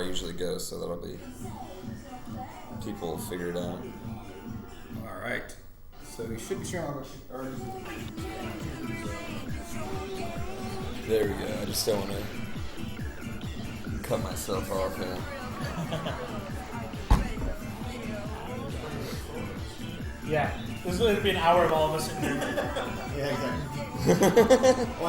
I usually go, so that'll be... People will figure it out. All right. So we should be showing our... There we go. I just don't want to cut myself off here. Yeah. This is going to be an hour of all of us sitting here. Yeah, exactly. Well, I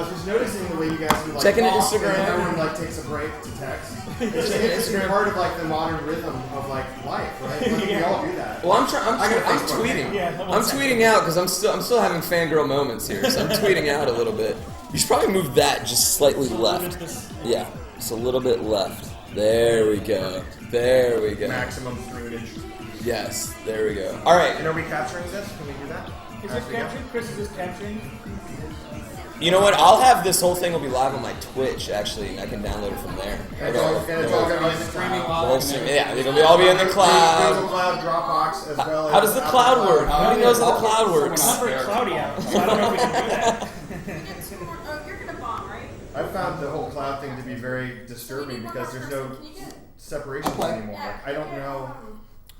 was just noticing the way you guys do like checking talk, Instagram. and everyone like takes a break to text. It's an interesting part of like the modern rhythm of like life, right? Like, we all do that. Well, I'm tweeting. Yeah, I'm tweeting out because I'm still having fangirl moments here, so I'm tweeting out a little bit. You should probably move that just slightly left. Yeah, just a little bit left. There we go. There we go. Maximum 3 inch. Yes, there we go. All right. And are we capturing this? Can we do that? Is this capturing? Chris, is this capturing? You know what? I'll have this whole thing will be live on my Twitch, actually, and I can download it from there. And it's all going to be in the streaming Yeah, it'll all be in the cloud. Google Cloud, Dropbox, as well as... How does the cloud work? Nobody knows how the cloud works. It's not very cloudy out, so I don't know if we can do that. You're going to bomb, right? I found the whole cloud thing to be very disturbing because there's no separations anymore. Like, I don't know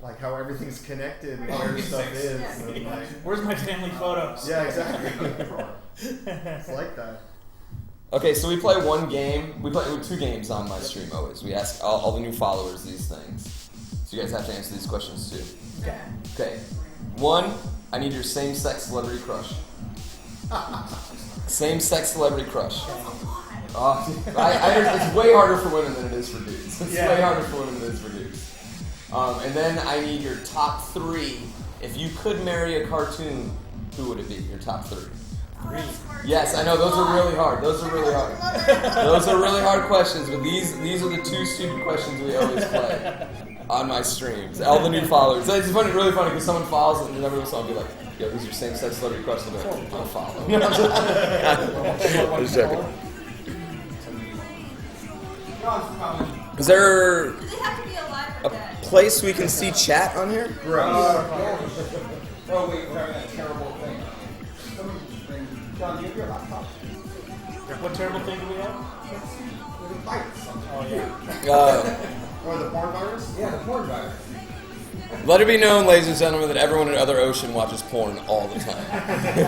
like how everything's connected and where stuff is. And, like, where's my family photos? yeah, exactly. It's like that. Okay, so we play one game. We play 2 games on my stream always. We ask all the new followers these things. So you guys have to answer these questions too. Okay. Okay. 1, I need your same-sex celebrity crush. Same-sex celebrity crush. It's way harder for women than it is for dudes. It's way harder for women than it is for dudes. And then I need your top 3. If you could marry a cartoon, who would it be? Your top 3. Yes, I know those are really hard. Those are really hard. Those are really hard questions, but these are the 2 stupid questions we always play on my streams. All the new followers. It's funny, really funny because someone follows and every once in a while I'll be like, "Yo, who's your same-sex celebrity crush?" And they're like, "I'll follow." Just joking. Is there Do they have to be alive a or dead? place we can see chat on here? Oh wait, we're having that terrible thing. Somebody bring John, do you have your laptop? What terrible thing do we have? With bites. Oh, yeah. Or the porn virus? Yeah, the porn virus. Let it be known, ladies and gentlemen, that everyone at Other Ocean watches porn all the time.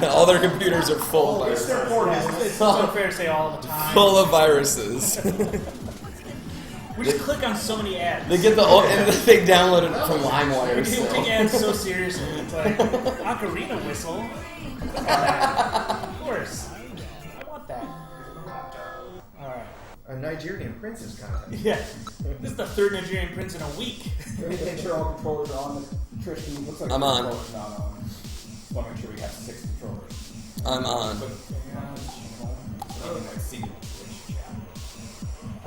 All their computers are full of It's viruses. their porn business. It's unfair to say all the time. Full of viruses. We just click on so many ads. They get and they download it from LimeWire. We So. take ads so seriously. It's like, ocarina whistle. Of course. I want that. Alright. A Nigerian princess content. Yeah. This is the 3rd Nigerian prince in a week. Make sure all controllers are on. Tristan looks like I'm on. controller's not on. Just want to make sure we have 6 controllers. I'm on.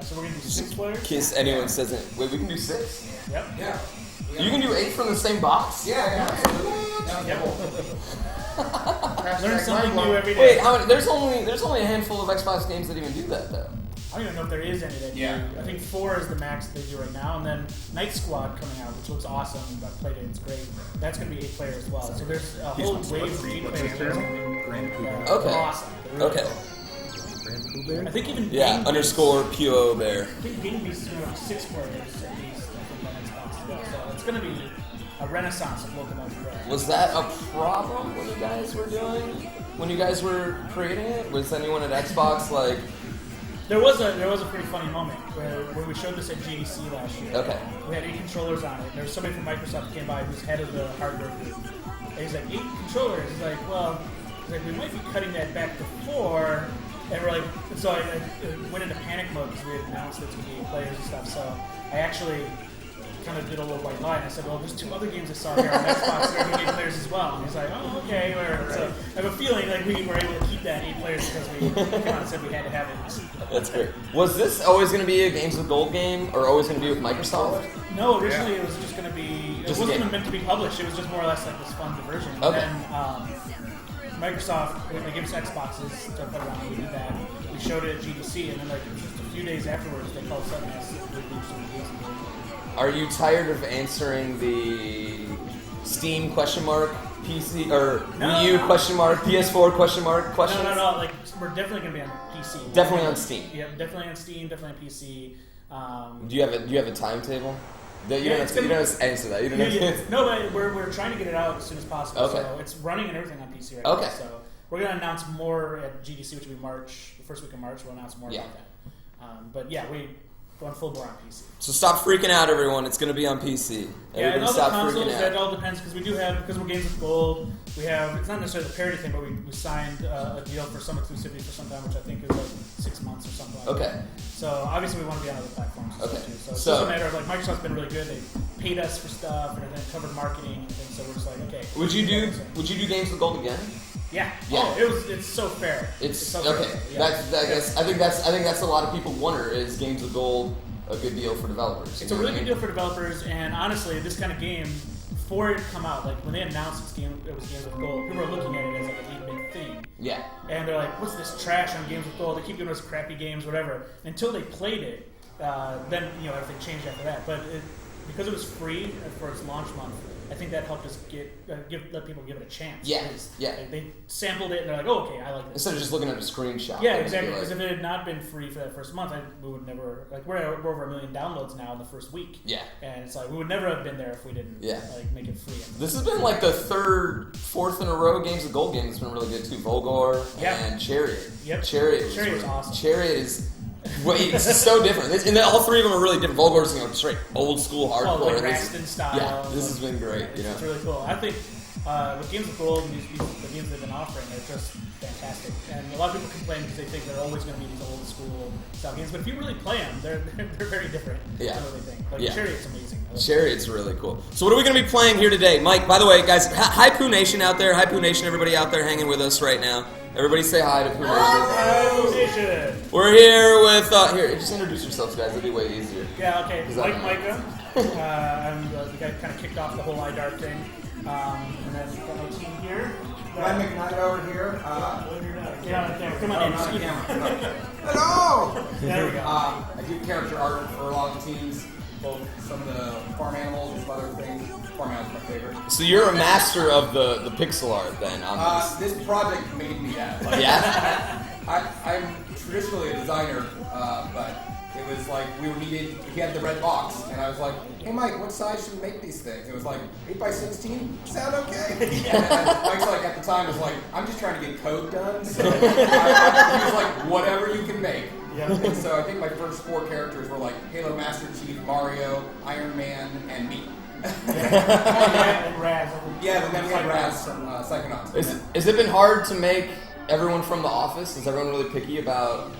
So we're going to do 6 players? In case anyone says it. Wait, we can do 6? Yep. Yeah. You can do 8 from the same box? Yeah, absolutely. Yep. Learn Hashtag something mind new blown. every day. Wait, how many, there's only a handful of Xbox games that even do that, though. I don't even know if there is any that do. Yeah. I think 4 is the max they do right now, and then Night Squad coming out, which looks awesome. I played it; it's great. That's going to be 8 player as well. So there's a whole wave of 8 players. Okay. Awesome. They're really Okay. cool. I think even Yeah, Game underscore PO Bear. I think Game Beast is going to have 6 players at least. I think on Xbox as well. So it's going to be a renaissance of local multiplayer. Was that a problem when you guys were when you guys were creating it? Was anyone at Xbox like... There was a pretty funny moment where we showed this at GDC last year. Okay. We had 8 controllers on it. There was somebody from Microsoft who came by who's head of the hardware group. And he's like, 8 controllers? He's like, well, we might be cutting that back to 4. And we're like, so I went into panic mode because we had announced that it's going to be 8 players and stuff. So I actually kind of did a little white lie, and I said, well, there's 2 other games I saw here on Xbox that are going to be 8 players as well. And he's like, oh, okay. So I have a feeling like we were able to keep that 8 players because we came out and said we had to have it. That's great. Was this always going to be a Games with Gold game, or always going to be with Microsoft? No, originally it was just going to be, Just it a wasn't game. meant to be published. It was just more or less like this fun diversion. Okay. And then Microsoft, when they gave us Xboxes to put around, we did that. We showed it at GDC, and then like just a few days afterwards, they called us up and asked if we could do some games. Are you tired of answering the Steam question mark PC or Wii U question mark PS4 question mark questions? No. Like we're definitely gonna be on PC. Definitely on Steam. Yeah, definitely on Steam. Definitely on PC. Do you have a timetable? You don't have to answer that. You don't have to. No, but we're trying to get it out as soon as possible. Okay. So it's running and everything on PC right Okay. now. So we're going to announce more at GDC, which will be March, the first week of March. We'll announce more about that. But yeah, we going full bore on PC. So stop freaking out, everyone. It's going to be on PC. Yeah, and all the stop consoles, freaking out. that all depends because because we're games with gold. We have it's not necessarily the parity thing, but we signed a deal for some exclusivity for some time, which I think is like 6 months or something like that. Okay. So obviously we want to be on other platforms. And Okay. stuff too. So it's just a matter of like Microsoft's been really good. They paid us for stuff and then covered marketing and things. So we're just like, okay. Would you do games with gold again? Yeah. Yeah. Oh, it's so fair. It's so okay. fair. Yeah. I think that's a lot of people wonder, is games with gold a good deal for developers? It's a really good deal for developers, and honestly, this kind of game, before it come out, like when they announced it was Games with Gold, people were looking at it as like a big thing. Yeah. And they're like, what's this trash on Games with Gold? They keep giving us crappy games, whatever. Until they played it, then everything changed after that. But because it was free for its launch month, I think that helped us let people give it a chance. Yeah, yeah. They sampled it and they're like, oh, okay, I like this. Instead of just looking at a screenshot. Yeah, exactly. Because if it had not been free for that first month, we would never we're over 1 million downloads now in the first week. Yeah. And it's like we would never have been there if we didn't make it free. This has been like the fourth in a row Games with Gold game that's been really good too. Volgar and Chariot. Yep. Chariot's really awesome. Chariot is. It's so different. And all three of them are really different. Volgar's straight old school hardcore. Like Raston style. Yeah, this has been great. It's really cool. I think with Games with Gold and the games they've been offering, they're just fantastic. And a lot of people complain because they think they're always going to be these old school style games. But if you really play them, they're very different than what they think. But Chariot's amazing. Chariot's really cool. So what are we going to be playing here today? Mike, by the way, guys, hi Poo Nation out there. Hi Poo Nation, everybody out there hanging with us right now. Everybody say hi to Poo Nation. Hi, Nation. We're here with, here, just introduce yourselves, guys. It'll be way easier. Yeah, okay. Mike Mika. I'm the guy who kind of kicked off the whole IDARB thing. And then we've got my team here. Ryan McKnight over here. Get on the camera. Come on in. Scoot in. Hello! There we go. I do character art for a lot of the teams, both some of the farm animals and some other things. Farm animals are my favorite. So you're a master of the pixel art then on this. This project made me that. Like, Yeah? I'm traditionally a designer, but it was like we were needed. He had the red box, and I was like, "Hey, Mike, what size should we make these things?" It was like 8x16. Sound okay? And Mike's like at the time was like, "I'm just trying to get code done." So he was like, "Whatever you can make." Yeah. And so I think my first 4 characters were like Halo Master Chief, Mario, Iron Man, and me. And Raz. Yeah, and then we had Raz from Psychonauts. Has it been hard to make everyone from the office? Is everyone really picky about...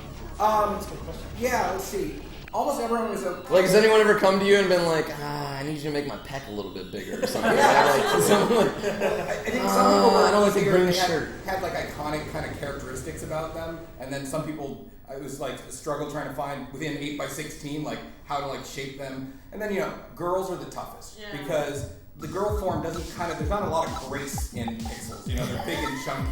Yeah, let's see. Almost everyone was a... Like, has anyone ever come to you and been like, I need you to make my pec a little bit bigger or something? Yeah, like, something like, I think some people were I don't like the bigger, green they shirt. had like iconic kind of characteristics about them, and then some people, it was like a struggle trying to find within 8x16 like how to like shape them. And then girls are the toughest because the girl form doesn't there's not a lot of grace in pixels. They're big and chunky.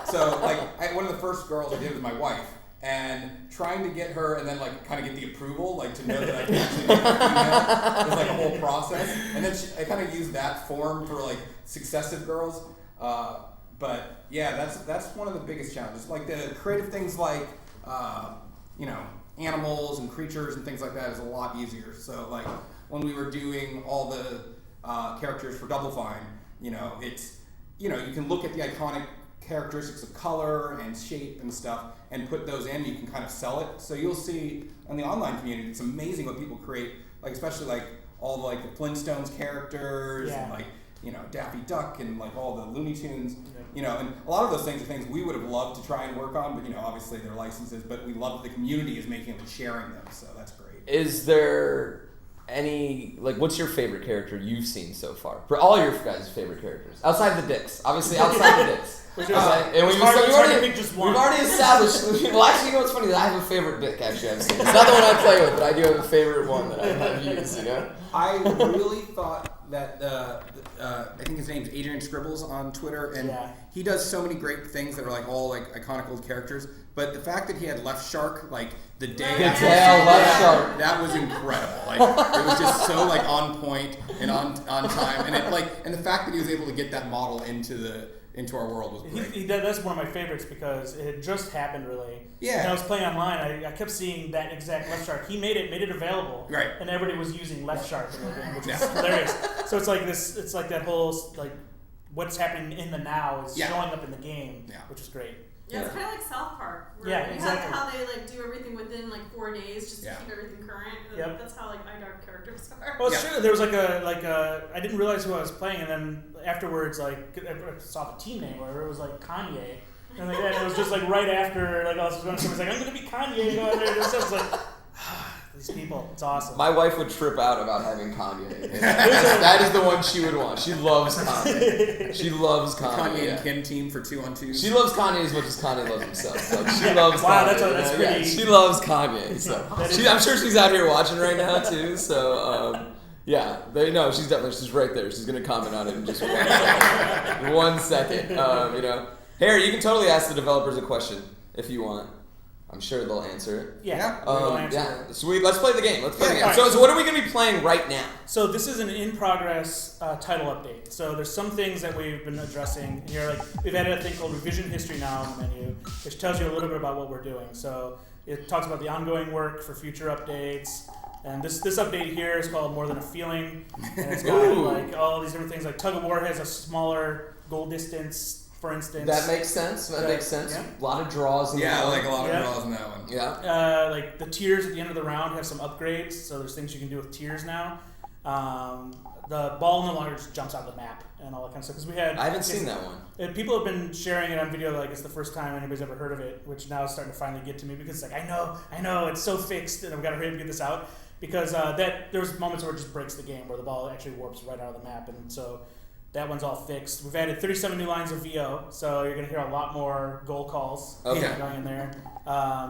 So like one of the first girls I did was my wife. And trying to get her and then like kind of get the approval, like to know that I can actually make her female was like a whole process. And then I kind of used that form for like successive girls. But yeah, that's one of the biggest challenges. Like the creative things like animals and creatures and things like that is a lot easier. So like when we were doing all the characters for Double Fine, it's you can look at the iconic characteristics of color and shape and stuff and put those in. You can kind of sell it. So you'll see on the online community, it's amazing what people create, like especially like all the like the Flintstones characters and like Daffy Duck and like all the Looney Tunes, and a lot of those things are things we would have loved to try and work on, but obviously they're licenses, but we love that the community is making them and sharing them, so that's great. Is there any, what's your favorite character you've seen so far? For all your guys' favorite characters. Outside the dicks. Obviously, outside the dicks. And we've already established. Well, actually, what's funny is I have a favorite dick, actually, I've seen. It's not the one I play with, but I do have a favorite one that I've used, I really thought that, I think his name's Adrian Scribbles on Twitter, and he does so many great things that are like all like iconic old characters, but the fact that he had Left Shark, like the day after Left Shark, that was incredible. Like it was just so like on point and on time, and and the fact that he was able to get that model into into our world was great. That's one of my favorites because it had just happened really. Yeah. And I was playing online. I kept seeing that exact left shark. He made it available. Right. And everybody was using left shark in the game, which is hilarious. So it's like this. It's like that whole like what's happening in the now is showing up in the game, which is great. Yeah, it's kind of like South Park. Where Yeah, you exactly. have how they like do everything within like 4 days just to keep everything current. Yep. That's how like IDARB characters are. Well, it's true. There was I didn't realize who I was playing, and then afterwards, like I saw the team name where it was like Kanye, and like that. It was just like right after like all this was going on. Someone's like, I'm gonna be Kanye. Go out there. It was like. These people, it's awesome. My wife would trip out about having Kanye. That is the one she would want. She loves Kanye. She loves Kanye. Kanye and Kim team for 2-on-2s. She loves Kanye as much as Kanye loves himself. Like, she loves wow, Kanye. that's pretty. Yeah, she loves Kanye. So I'm sure she's out here watching right now too. So she's right there. She's gonna comment on it in just 1 second. Harry, you can totally ask the developers a question if you want. I'm sure they'll answer it. Yeah. Sweet. Let's play the game. The game. Right. So what are we going to be playing right now? So this is an in-progress title update. So there's some things that we've been addressing here. Like we've added a thing called Revision History now on the menu, which tells you a little bit about what we're doing. So it talks about the ongoing work for future updates. And this update here is called More Than a Feeling. And it's got like all these different things. Like Tug of War has a smaller goal distance. For instance, that makes sense. Yeah. A lot of draws. In a lot of draws in that one. Yeah. Like the tiers at the end of the round have some upgrades, so there's things you can do with tiers now. The ball no longer just jumps out of the map and all that kind of stuff. Because I haven't seen that one. People have been sharing it on video like it's the first time anybody's ever heard of it, which now is starting to finally get to me because it's like I know it's so fixed and I've got to hurry up and get this out because there's moments where it just breaks the game where the ball actually warps right out of the map, and so. That one's all fixed. We've added 37 new lines of VO, so you're going to hear a lot more goal calls going in there.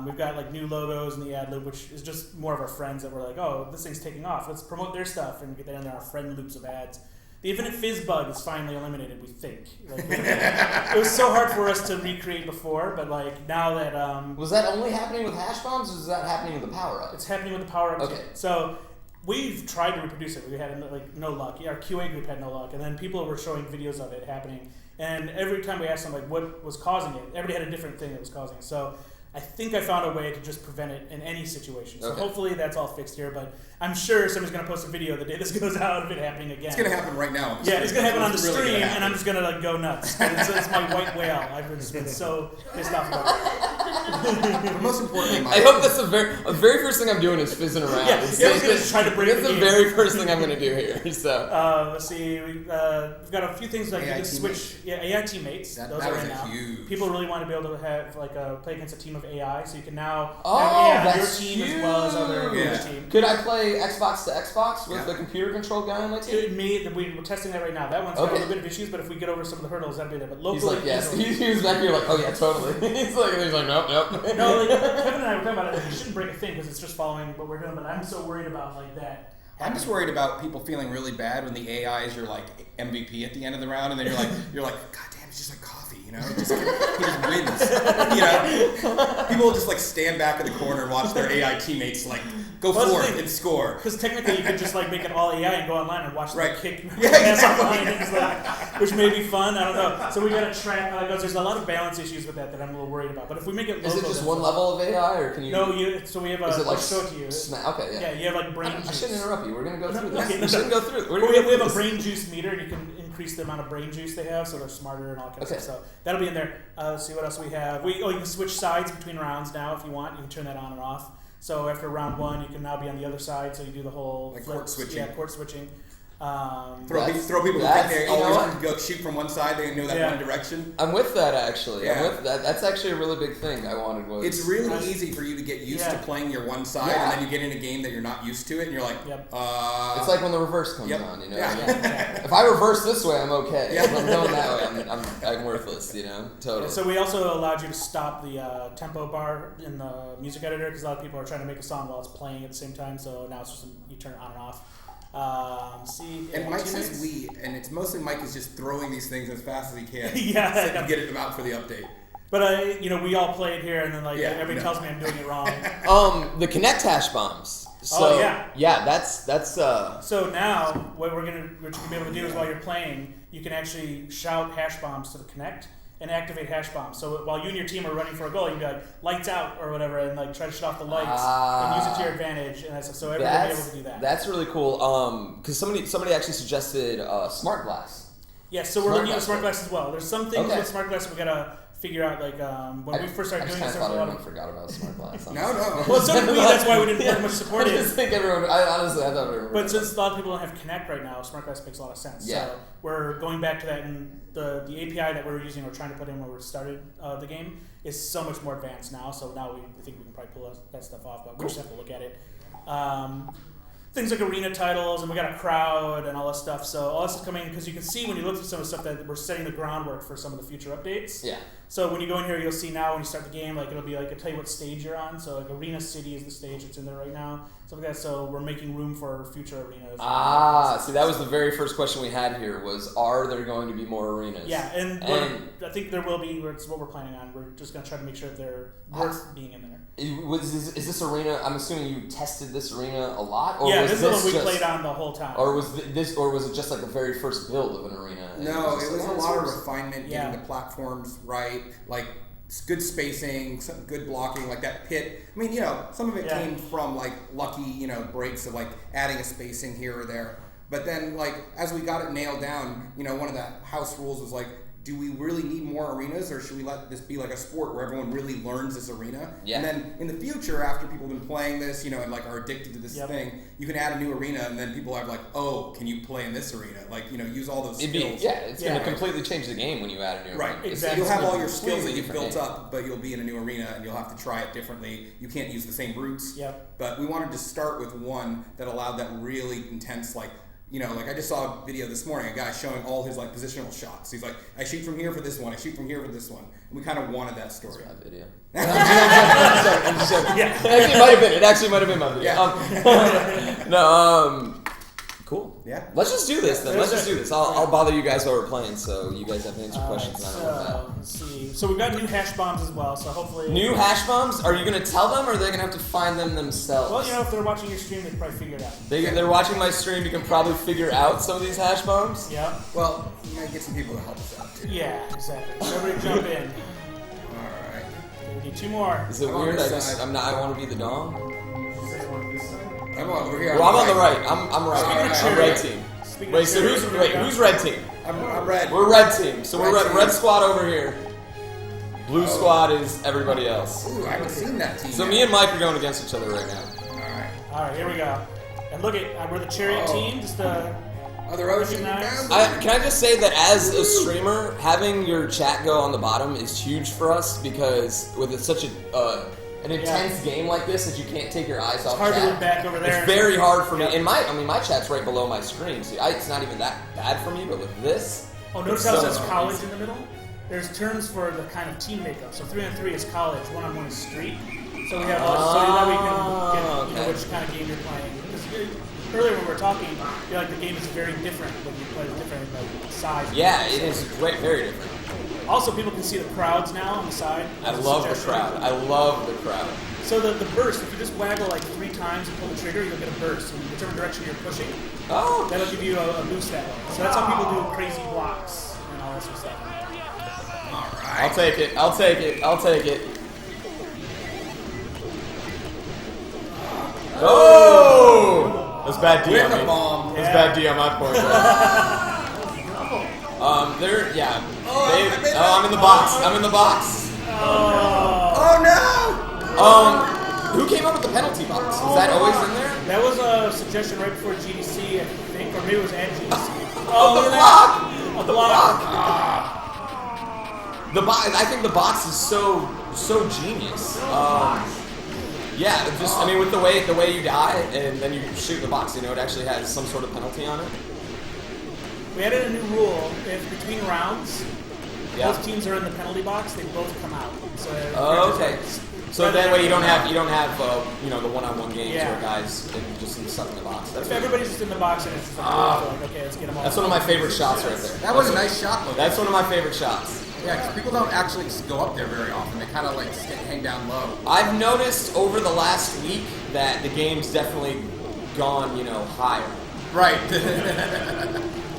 We've got like new logos in the ad loop, which is just more of our friends that were like, oh, this thing's taking off. Let's promote their stuff and get that in there, our friend loops of ads. The infinite fizz bug is finally eliminated, we think. Like, it was so hard for us to recreate before, but like now that... was that only happening with hash bombs, or was that happening with the power-up? It's happening with the power-up. Okay. So... We've tried to reproduce it. We had like no luck. Our QA group had no luck, and then people were showing videos of it happening. And every time we asked them like what was causing it, everybody had a different thing that was causing it. So I think I found a way to just prevent it in any situation. So hopefully that's all fixed here. But I'm sure somebody's going to post a video the day this goes out of it happening again. It's going to happen right now. Yeah, it's going to happen on the stream, and I'm just going to like go nuts. It's my white whale. I've been so pissed off about it. But most importantly, I hope that's the very first thing I'm doing is fizzing around. Yeah, I'm going to try to break That's the very first thing I'm going to do here. So let's see. We've got a few things like you can switch. Yeah, AI teammates. Those are in now. Huge. People really want to be able to have like play against a team of AI, so you can now have Oh, AI on your that's team as well as other huge. team. could I play Xbox to Xbox with the computer controlled guy on my team? We're testing that right now. That one's got a little bit of issues, but if we get over some of the hurdles, that'll be there. But locally, He's like, yes. He was back here like, oh yeah, totally. he's like, nope. No, like Kevin and I were talking about it. Like, you shouldn't break a thing because it's just following what we're doing. But I'm so worried about like that. I'm just worried about people feeling really bad when the AI is your like MVP at the end of the round, and then you're like, God damn, it's just like coffee, you know? He just wins, you know? People will just like stand back in the corner and watch their AI teammates like go forward and score. Because technically, you could just like make it all AI and go online and watch them kick exactly. online, and like, which may be fun. I don't know. So we got to track how that goes. There's a lot of balance issues with that I'm a little worried about. But if we make it local, is it just one level of AI, or can you? No, so we have a. Is it like I'll show it to you. Okay, yeah. Yeah, you have like brain juice. I shouldn't interrupt you. We're gonna go through this. Okay, we shouldn't go through it. We have a brain juice meter, and you can increase the amount of brain juice they have, so they're smarter and all that kind of stuff. So that'll be in there. Let's see what else we have. You can switch sides between rounds now if you want. You can turn that on and off. So after round one, you can now be on the other side, so you do the whole like court switching. Yeah, court switching. Throw people who think they always go shoot from one side, they know that one direction. I'm with that actually. Yeah. I'm with that. That's actually a really big thing I wanted. It's really easy for you to get used to playing your one side, and then you get in a game that you're not used to it, and you're like, it's like when the reverse comes on, you know. Yeah. If I reverse this way, I'm okay. If I'm going that way, I'm worthless, you know. Totally. So we also allowed you to stop the tempo bar in the music editor because a lot of people are trying to make a song while it's playing at the same time. So now it's just you turn it on and off. And Mike says we, and it's mostly Mike is just throwing these things as fast as he can. To get it out for the update. But we all play it here, and then everybody tells me I'm doing it wrong. The Kinect hash bombs. So, that's. So now what you're gonna be able to do is while you're playing, you can actually shout hash bombs to the Kinect and activate hash bombs. So while you and your team are running for a goal, you can be like, lights out or whatever, and like try to shut off the lights and use it to your advantage. And so everybody will be able to do that. That's really cool. Because somebody actually suggested smart glass. Yes, so we're looking at smart glass as well. There's some things with smart glass we gotta figure out. Like when we first started doing this, I thought everyone forgot about smart glass. No. Well, so did we. That's why we didn't put much support in. I just think everyone. I honestly thought everyone. But since a lot of people don't have Kinect right now, smart glass makes a lot of sense. Yeah. So we're going back to that, and the API that we're using or trying to put in when we started the game is so much more advanced now. So now we think we can probably pull that stuff off, but we just have to look at it. Things like arena titles, and we got a crowd and all this stuff. So all this is coming because you can see when you look at some of the stuff that we're setting the groundwork for some of the future updates. Yeah. So when you go in here, you'll see now when you start the game, like it'll be like it'll tell you what stage you're on. So like Arena City is the stage that's in there right now, stuff like that. So we're making room for future arenas. See, that was the very first question we had here: was are there going to be more arenas? Yeah, and I think there will be. It's what we're planning on. We're just going to try to make sure that they're worth being in there. Is this arena? I'm assuming you tested this arena a lot, or yeah, was this is what we played on the whole time. Or was it just like the very first build of an arena? No, it was a lot of refinement, getting the platforms right, like good spacing, some good blocking, like that pit. I mean, some of it came from like lucky, breaks of like adding a spacing here or there. But then, like as we got it nailed down, one of the house rules was like, do we really need more arenas, or should we let this be like a sport where everyone really learns this arena? Yeah. And then in the future, after people have been playing this, and like are addicted to this thing, you can add a new arena, and then people have like, oh, can you play in this arena? Like, use all those skills. It's going to completely change the game when you add a new arena. Right, exactly. You'll have all your skills that you've built up, but you'll be in a new arena, and you'll have to try it differently. You can't use the same routes. Yep. But we wanted to start with one that allowed that really intense, like I just saw a video this morning, a guy showing all his like positional shots. He's like, I shoot from here for this one, I shoot from here for this one. And we kind of wanted that story. That's my video. I'm just joking. Yeah. It actually might have been my video. Yeah. Cool. Yeah. Let's just do this then. Let's just do this. I'll bother you guys while we're playing, so you guys have to answer questions. Let's see. So we've got new hash bombs as well. So hopefully. New hash bombs? Are you going to tell them, or are they going to have to find them themselves? Well, if they're watching your stream, they can probably figure it out. They're watching my stream. You can probably figure out some of these hash bombs. Yeah. Well, you gotta get some people to help us out too. Yeah, exactly. So everybody jump in. All right. We need 2 more. Is it weird? I want to be the dom. I'm over here. Well, I'm on the right. I'm right. I'm red team. Wait, so who's red team? I'm red. We're red team. So we're Red red squad over here. Blue squad is everybody else. Ooh, I haven't seen that team. So yet. me and Mike are going against each other right now. All right, here we go. And look at we're the Chariot team. Just other ocean recognize. down. Can I just say that as a streamer, having your chat go on the bottom is huge for us because with such an intense game like this that you can't take your eyes off. It's hard chat. to look back over there. It's very hard for me. And my chat's right below my screen, so it's not even that bad for me. But with this, Oh, notice how it says college in the middle? There's terms for the kind of team makeup. So 3-on-3 is college, 1-on-1 is street. So we have so that we can get which kind of game you're playing. Because earlier when we were talking, like the game is very different when you play different sides. Yeah, it is very different. Also, people can see the crowds now on the side. I love the crowd. I love the crowd. So the burst, if you just waggle like 3 times and pull the trigger, you'll get a burst. And whichever direction you're pushing, that'll give you a boost that way. So that's how people do crazy blocks and all that sort of stuff. Alright. I'll take it. I'll take it. I'll take it. Oh! That's bad D on me. bomb. That's bad D on my part. I'm in the box. I'm in the box. Oh no! Who came up with the penalty box? Is that always in there? That was a suggestion right before GDC, I think, or maybe it was at GDC. The block! A block. I think the box is so genius. With the way you die and then you shoot the box, it actually has some sort of penalty on it. We added a new rule. If between rounds, both teams are in the penalty box, they both come out. So okay. So that way you don't have the one-on-one games where guys just stuck in the box. If everybody's just in the box and it's just like, okay, let's get them all. That's one of my favorite shots right there. That was a nice shot, though. That's one of my favorite shots. Yeah, because people don't actually go up there very often. They kind of like hang down low. I've noticed over the last week that the game's definitely gone, higher. Right.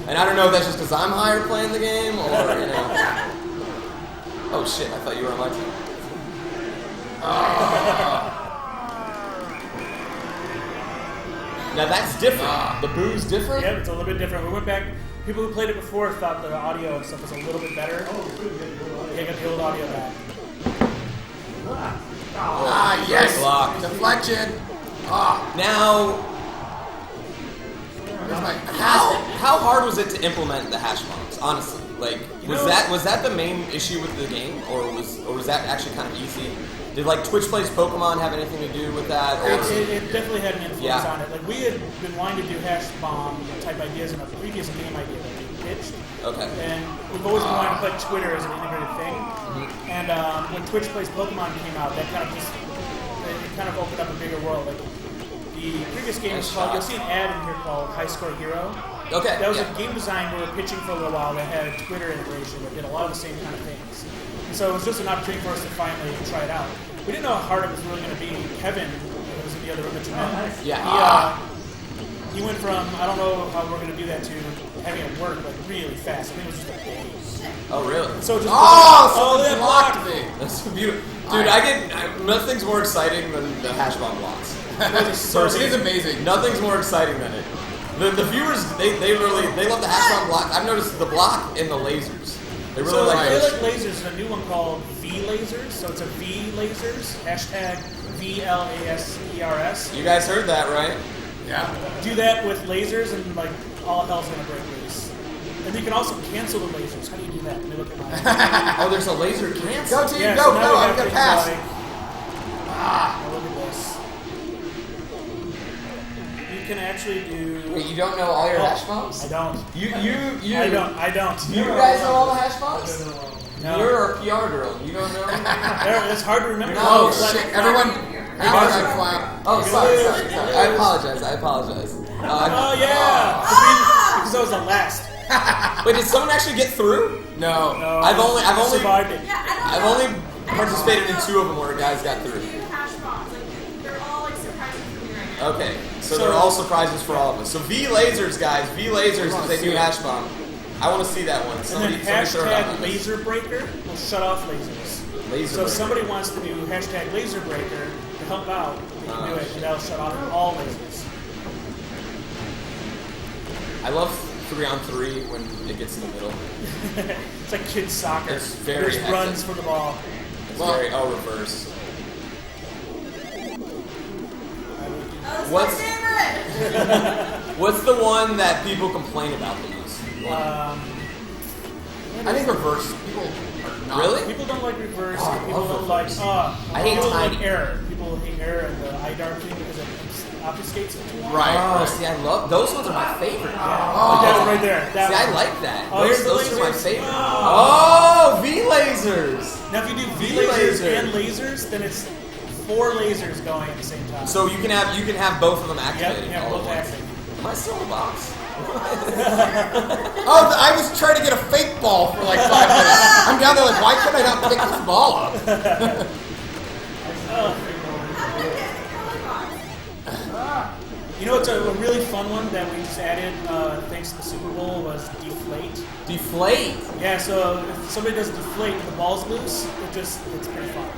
And I don't know if that's just because I'm higher playing the game, or, you know. Oh shit, I thought you were on my team. Now that's different. The boo's different? Yeah, it's a little bit different. We went back, people who played it before thought the audio and stuff was a little bit better. They got the old audio back. Yes! Block. Deflection! Now, There's my how hard was it to implement the hash bombs? Honestly, like was that the main issue with the game, or was that actually kind of easy? Did like Twitch Plays Pokemon have anything to do with that? Or? It definitely had an influence on it. Like we had been wanting to do hash bomb type ideas in a previous game idea that we pitched. Okay. And we've always been wanting to put Twitter as an integrated thing. And when Twitch Plays Pokemon came out, that kind of just it kind of opened up a bigger world. Like the previous game was called, you'll see an ad in here called High Score Hero. Okay. That was a game design we were pitching for a little while that had Twitter integration that did a lot of the same kind of things. And so it was just an opportunity for us to finally try it out. We didn't know how hard it was really going to be. Kevin, who was in the other room that you met, he went from, I don't know how we're going to do that, to having it work like really fast. I think it was just a day. Oh really? So just someone blocked me! That's so beautiful, dude. Nothing's more exciting than the hash bomb blocks. It is amazing. Nothing's more exciting than it. The viewers, they love the hash bomb block. I've noticed the block and the lasers. They really like they those. like lasers. There's a new one called V Lasers. So it's a V Lasers, hashtag VLASERS. You guys heard that, right? Yeah. Do that with lasers and like all hell's gonna break loose. And you can also cancel the lasers. How do you do that? Let me look at mine. Oh, there's a laser cancel. Go team, Yeah, go, so now go! we I'm have gonna things pass. like- Look at this. You can actually do. Wait, you don't know all your hash bombs? I don't. You. I don't. You guys know all the hash bombs? No. You're our PR girl. You don't know? It's hard to remember. Oh shit! Everyone, clap. Oh, sorry. I apologize. Oh yeah. Because I was the last. Wait, did someone actually get through? No. I've only survived it. I've only participated in 2 of them where guys got through. Hash bombs, like they're all like surprises for me right now. Okay, so they're all surprises for all of us. So V lasers, guys. V lasers is a new hash bomb. I want to see that one. And Somebody then throw it out hashtag on this. laser breaker will shut off lasers. Laser So if breaker. somebody wants to do hashtag laser breaker to help out, they can do it, and that'll shut off all lasers. I love 3-on-3 when it gets in the middle. It's like kids soccer. It's very There's hectic. runs for the ball. It's very reverse. What's my favorite? What's the one that people complain about the most? I think reverse. People are not. Really? People don't like reverse. Oh, I People love don't like. reverse. I hate people timing. like error. People hate error and the IDARB thing because it obfuscates it too long. Right. Oh, see, I love those ones are my favorite. Like that one right there. That See, I one. like that. Oh, here's Those the are my lasers. favorite. Oh. Oh, V lasers. Now, if you do V V lasers laser. and lasers, then it's 4 lasers going at the same time. So you can have both of them Yep, activated. you have all both at once. acting. Am I still in the box? Oh, I was trying to get a fake ball for like 5 minutes. I'm down there like, why could I not pick this ball up? You know what's a really fun one that we just added thanks to the Super Bowl was deflate. Deflate. Yeah, so if somebody does deflate and the ball's loose, it's pretty fun.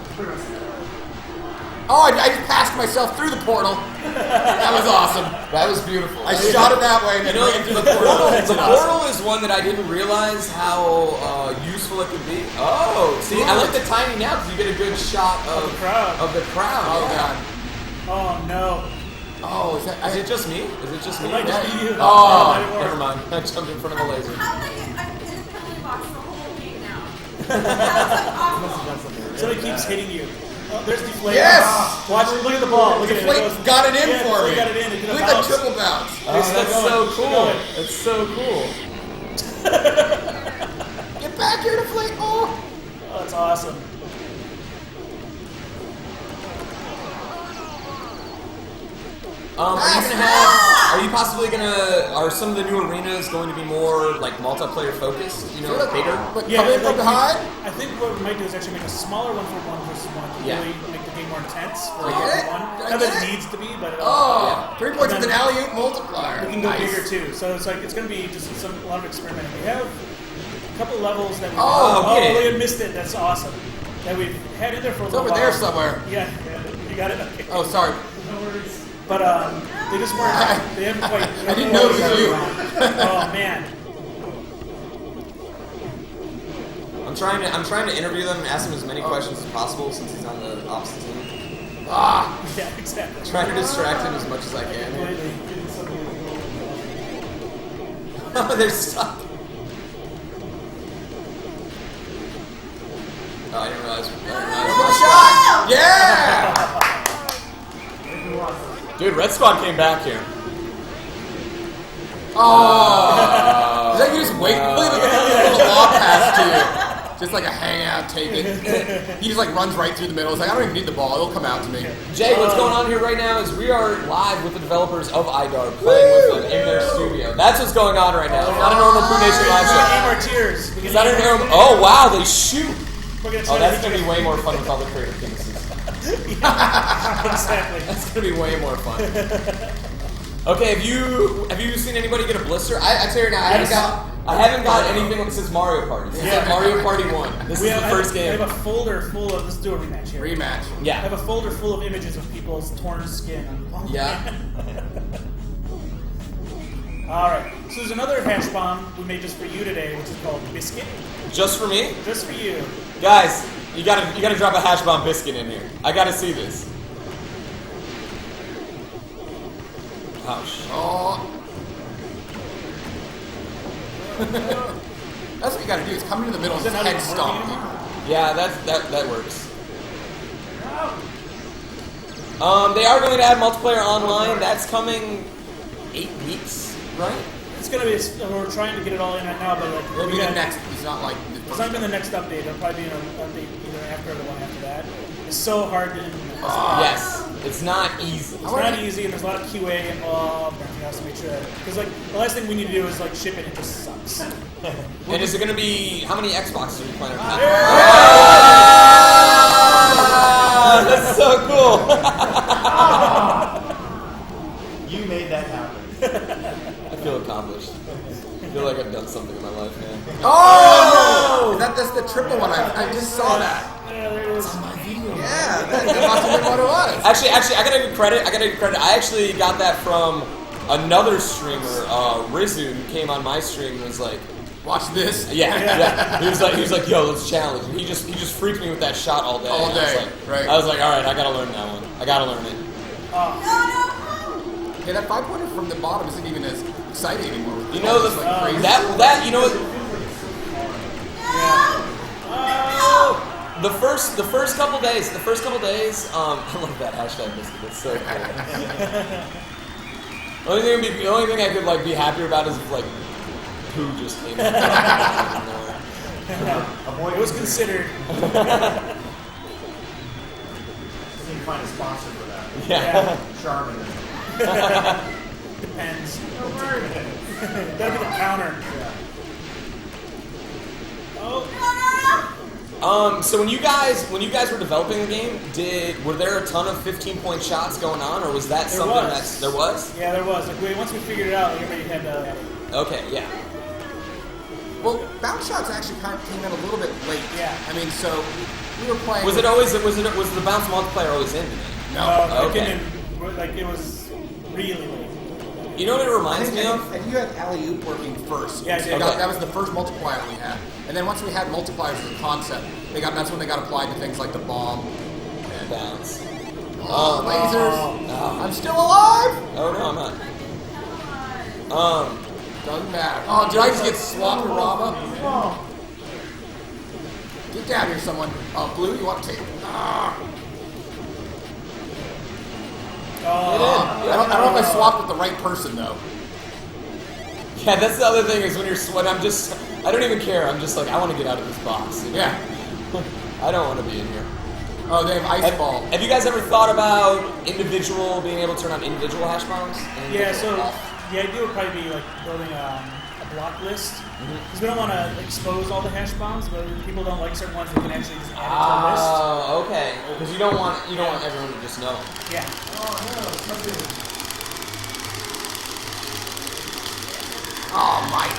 Oh, I just passed myself through the portal. That was awesome. That was beautiful. I shot it that way and You then know, ran through the the portal. portal. The portal is one that I didn't realize how useful it could be. Oh, see, I like the timing now because you get a good shot of the crowd. Of the crowd. Oh yeah. god. Oh no. Oh, is that? Is it just me? Is it just me? It might just be you. Oh, That might work. never mind. I jumped in front of a laser. How did I get? I'm in the penalty box the whole game now. That's awful. Somebody keeps hitting you. Oh, there's deflate. Yes! Watch it. Look at the ball. Look at it. Deflate got it in Yeah, for me. Got it in. It did a Look at bounce. triple bounce. Oh, that's still so going. Still cool. going. That's so cool. Get back here, deflate. Oh. Oh, that's awesome. Are you gonna have? Are you possibly gonna? Are some of the new arenas going to be more like multiplayer focused? You know, bigger. But come in from behind. I think what we might do is actually make a smaller one for 1 versus 1 to Yeah. really make the game more intense for Did I get it? 1. Did I Not get that it? it needs to be, but 3 points And with an then alley-oop multiplier. we can go Nice. bigger too. So it's like it's going to be just a lot of experimenting. We have a couple levels that we we missed it. That's awesome. That we've had in there for a It's little over while. there somewhere. Yeah, you got it. Okay. Oh, sorry. But they just weren't. They haven't quite. I didn't know it was you. Oh man. I'm trying to interview them and ask them as many questions as possible since he's on the opposite team. Yeah, exactly. Trying to distract him as much as I can. Completely. They're stuck. Oh, I didn't realize. Shot! Yeah! Dude, Red Squad came back here. Oh! Is that you just wait? Look at the little walk pass to you. Just like a hangout, take it. He just like runs right through the middle. He's like, I don't even need the ball. It'll come out to me. Jay, what's going on here right now is we are live with the developers of IDARB playing with them in their studio. That's what's going on right now. It's not a normal Poo Nation live We're gonna show. aim our tears. Is that a normal? Oh wow, they shoot. We're gonna Oh, try that's to gonna be way more fun with all the creative penises. Exactly. That's gonna be way more fun. Okay, have you seen anybody get a blister? I tell you right now, I haven't got anything since Mario Party. Since Mario Party 1. This is the first game. I have a folder full of. Let's do a rematch here. Rematch. I Yeah. have a folder full of images of people's torn skin. Yeah. All right. So there's another hash bomb we made just for you today, which is called Biscuit. Just for me? Just for you. Guys, you gotta drop a hash bomb biscuit in here. I gotta see this. Ouch. Oh. That's what you gotta do, is come into the middle and Is just that head how stomp it's people. Yeah, that works. They are going to add multiplayer online. That's coming 8 weeks, right? It's gonna be. We're trying to get it all in right now, but like It'll be the next. It's not like. It's not even the next update. It'll probably be an update either after or the one after that. It's so hard to implement. Yes, it's not easy. It's not easy, and there's a lot of QA involved, and everything else to make sure that. Because like the last thing we need to do is like ship it. It just sucks. And is it going to be how many Xboxes are you planning on having? Ah, that's so cool. You made that happen. I feel accomplished. I feel like I've done something in my life, man. Oh! That's the triple one. I just saw that. Yeah, there it is. Yeah, that must have been what it was. Actually, I gotta give credit. I actually got that from another streamer, Rizu, who came on my stream and was like, Watch this. yeah. He was like, yo, let's challenge. And he just freaked me with that shot all day. All And I was day, like, right. I was like, all right, I gotta learn that one. I gotta learn it. Yeah, that 5-pointer from the bottom isn't even as exciting anymore. You know It's like crazy. that you know what? The first couple days, I love that hashtag biscuit. It's so cool. The only thing I could like be happier about is if like poo just came out. It was considered. We need to find a sponsor for that. Yeah. Charmin. Depends. Gotta be the counter. So when you guys were developing the game, were there a ton of 15-point shots going on, or was that There something was. there was? Yeah, there was. Like once we figured it out, like, everybody had Okay, yeah. Well, bounce shots actually kind of came in a little bit late. Yeah. I mean, so we were playing. Was the bounce multiplayer always in the game? No. Okay. it was really late. You know what it reminds me of? And you had alley-oop working first. Yeah, I did. That was the first multiplier we had. And then once we had multipliers as a concept, that's when they got applied to things like the bomb. And Bounce. lasers. Oh. I'm still alive! Oh no, I'm not. Doesn't matter. Oh, did I just get swapped with Rama? Get down here, someone. Blue, you want to take it? Get in. I don't know if I swapped with the right person, though. Yeah, that's the other thing is when I don't even care. I'm just like, I want to get out of this box. You know? Yeah. I don't want to be in here. Oh, they have ice ball. Have you guys ever thought about being able to turn on individual hash bombs? Yeah, so the idea would probably be like building a block list. Because we don't want to expose all the hash bombs, but if people don't like certain ones, they can actually just add it to the list. Oh, okay. Because you don't want everyone to just know. Yeah. Oh, Mike.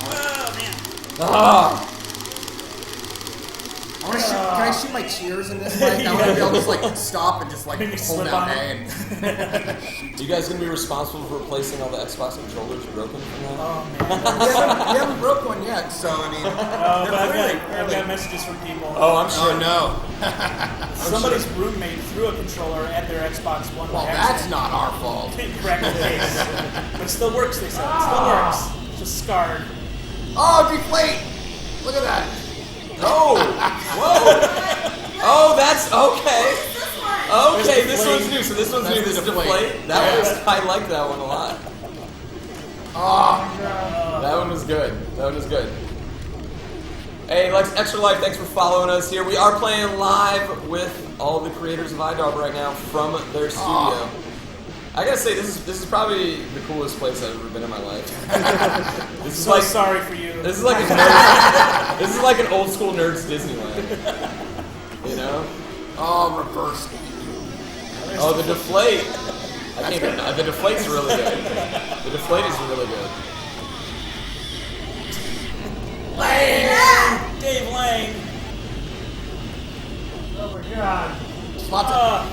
Oh, man. Ah. Can I shoot my cheers in this mic? I want to be able to just like stop and just like Maybe hold slip down on A them. and. You guys gonna be responsible for replacing all the Xbox controllers broken from now? Oh, man. we haven't broke one yet, so I mean. But I've got messages from people. Oh, I'm sure. Oh no. Somebody's roommate threw a controller at their Xbox One. Well, that's not our fault. Cracked the case. But it still works, they said. It still works. It's just scarred. Oh, deflate! Look at that. Oh! Whoa! Oh, that's okay. Okay, this one's new. So this one's new. This deflate. That was. I like that one a lot. Oh. That one was good. That one was good. Hey, Lex, Extra Life, thanks for following us here. We are playing live with all the creators of IDARB right now from their studio. I gotta say, this is probably the coolest place I've ever been in my life. This is So sorry for you. This is like a nerd, this is like an old school nerds Disneyland. You know? Oh, reverse. Oh, the deflate. I can't get the deflate's really good. The deflate is really good. Lane! Dave Lane. Oh my god. Lots of.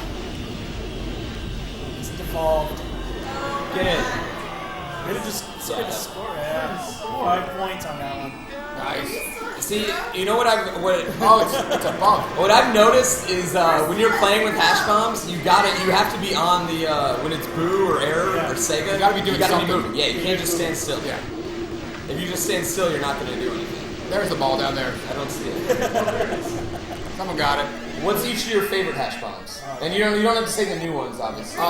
It's devolved. Get in. Did it just score? Yeah. 5 points on that one. Nice. See, you know what Oh, it's a bump. what I've noticed is when you're playing with hash bombs, you have to be on the when it's Boo or Error or Sega. You gotta be doing something. moving. Yeah, you can't just stand still. Yeah. If you just stand still, you're not going to do anything. There's the ball down there. I don't see it. Someone got it. What's each of your favorite hash bombs? And you don't have to say the new ones, obviously.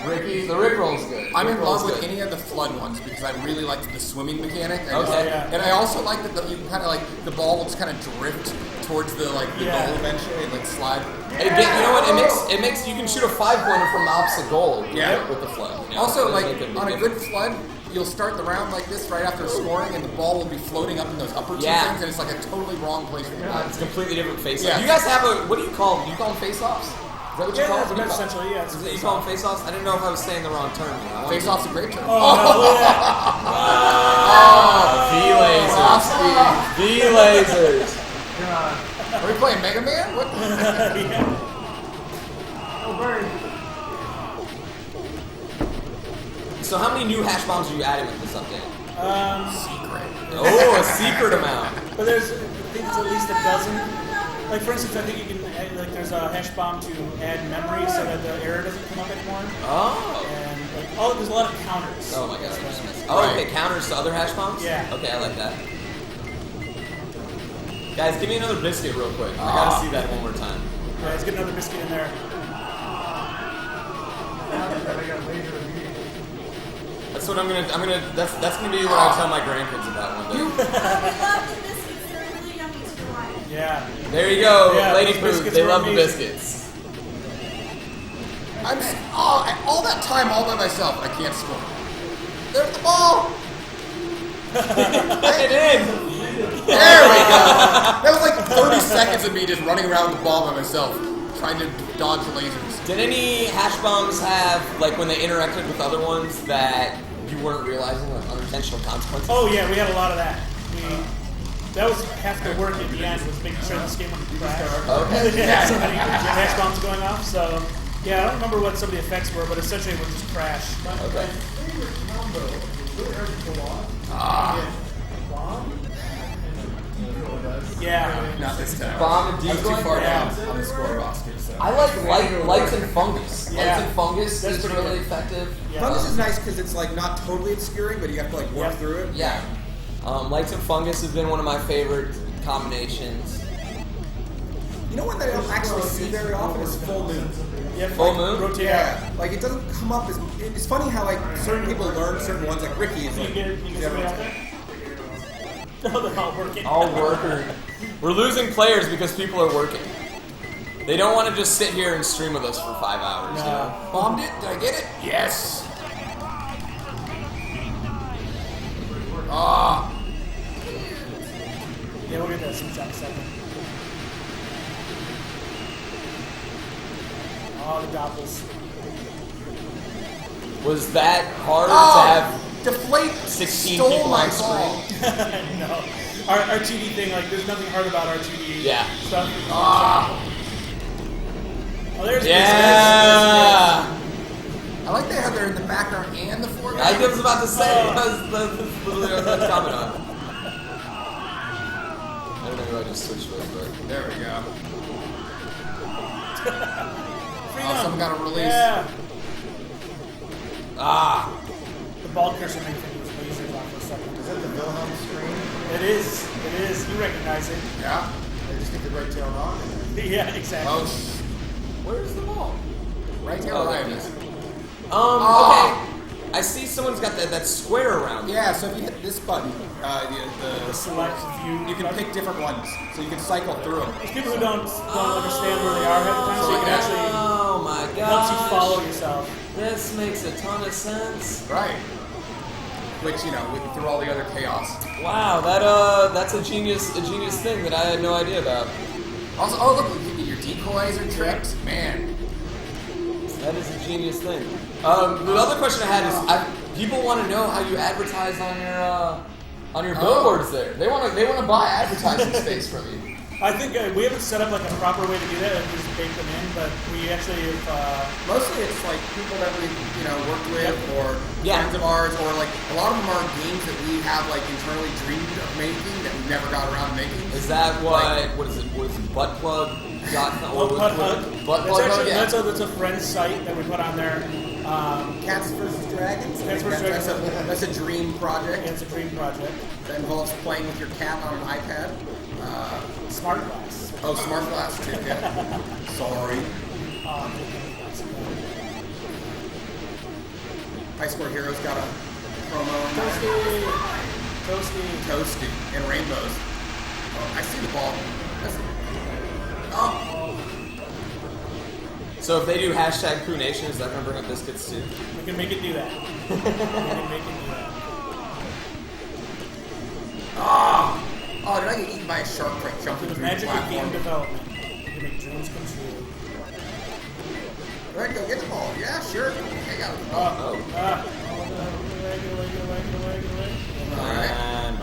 Ricky, the Rickroll's good. I'm in love with good. any of the flood ones because I really like the swimming mechanic. Okay. And I also like that you can kind of like the ball will just kind of drift towards the goal eventually and like slide. You know what? It makes you can shoot a 5-pointer from the opposite goal. Yeah. With the flood. You know? Also, It'll like make a on a difference. good flood, you'll start the round like this right after scoring, and the ball will be floating up in those upper two Yeah. things, and it's like a totally wrong place for the ball. It's a completely different face-off. Yeah. You guys have what do you call them? Do you call them face-offs? Is that what you call them? that's essentially, yeah. It's You call them face-offs? I didn't know if I was saying the wrong term. Face off's a great term. Oh, no, look at that. V-lasers. God. Are we playing Mega Man? What? Oh, bird. So how many new hash bombs are you adding with this update? Secret. Oh, a secret amount. But I think it's at least a dozen. Like, for instance, I think you can add, like, there's a hash bomb to add memory so that the error doesn't come up anymore. Oh. And, like, there's a lot of counters. Oh my god. Okay, counters to other hash bombs? Yeah. Okay, I like that. Guys, give me another biscuit real quick. I gotta see that one more time. Yeah, let's get another biscuit in there. That's what I'm gonna that's gonna be what I tell my grandkids about one day. I love the biscuits. They're really yummy to your wife. Yeah. There you go, Yeah, Lady those Pooh. biscuits They were love the amazing. biscuits. All that time all by myself, I can't score. There's the ball. Get it in. There we go. That was like 30 seconds of me just running around with the ball by myself, trying to dodge the lasers. Did any hash bombs have, like, when they interacted with other ones that you weren't realizing, like, unintentional consequences? Oh, yeah, we had a lot of that. That was half the work at the end, was making sure this game wouldn't crash. Okay. Yeah, so many hash bombs going off, so... Yeah, I don't remember what some of the effects were, but essentially it would just crash. Okay. Yeah. Not this time. Bomb and I was too decoy? far Yeah. down on the score box too. So. I like lights and fungus. Yeah. Lights and fungus That's is pretty really good. effective. Yeah. Fungus is nice because it's like not totally obscuring, but you have to like work Yeah. through it. Yeah. Lights and fungus have been one of my favorite combinations. You know what I don't actually see very often is full moon. Yeah, Full moon? Rotate Yeah, like it doesn't come up as. It's funny how like certain people learn certain ones. Like Ricky is Can like. you get somebody out there? No, they're all working. All worker. We're losing players because people are working. They don't want to just sit here and stream with us for 5 hours. No. You know? Bombed it? Did I get it? Yes. Ah. Yeah, we'll get that switch out in a second. Oh, the doppels. Was that hard to have Deflate 16 stole people my on ball. screen? No. Our RTD thing, like, there's nothing hard about RTD Yeah. stuff. Ah. Oh, there's Yeah. I like they have there in the background and the foreground. I was about to say, because that's literally what I was going to comment on. I don't know who I just switched with, but. There we go. Freedom. Oh, someone got a release. Yeah. Ah! The ball cursor makes it use lasers off for a second. Is that the Wilhelm screen? It is. It is. You recognize it. Yeah. I just need the right tail on. Yeah, exactly. Oh, Where's the ball? right here, Oh, right. there it is. Oh. Okay. I see someone's got that square around it. Yeah, so if you hit this button, The select view. you can pick different ones, so you can cycle through them. There's people who don't understand where they are half the time, so you can actually Oh my god. helps you follow yourself. This makes a ton of sense. Right. Which, through all the other chaos. Wow, that's a genius thing that I had no idea about. Also, look, your decoys are tricked. Man. That is a genius thing. The other question I had is, people want to know how you advertise on your billboards there. They want to buy advertising space from you. I think we haven't set up like a proper way to do that. Like we just bake them in, but we actually have. Mostly it's like people that we, worked with or Yeah. friends of ours, or like a lot of them are games that we have like internally dreamed of making that we never got around to making. Is that what is it? Buttplug.com? Butt Hug. Buttplug, yeah. That's a friend site that we put on there. Cats vs. Dragons. Cats vs. Dragons. That's a dream project. It's a dream project. That involves playing with your cat on an iPad. Smart glass. Oh, smart glass too. Yeah. Sorry. High Score Heroes got a promo. Toasty and rainbows. Oh, I see the ball. Oh. So if they do hashtag Crew Nation, is that going to bring up biscuits too? We can make it do that. Oh, did I get eaten by a shark right jumping The through the magic of game platform? development. You can make dreams come true. All right, go get the ball. Yeah, sure. I got it. Oh. All right. And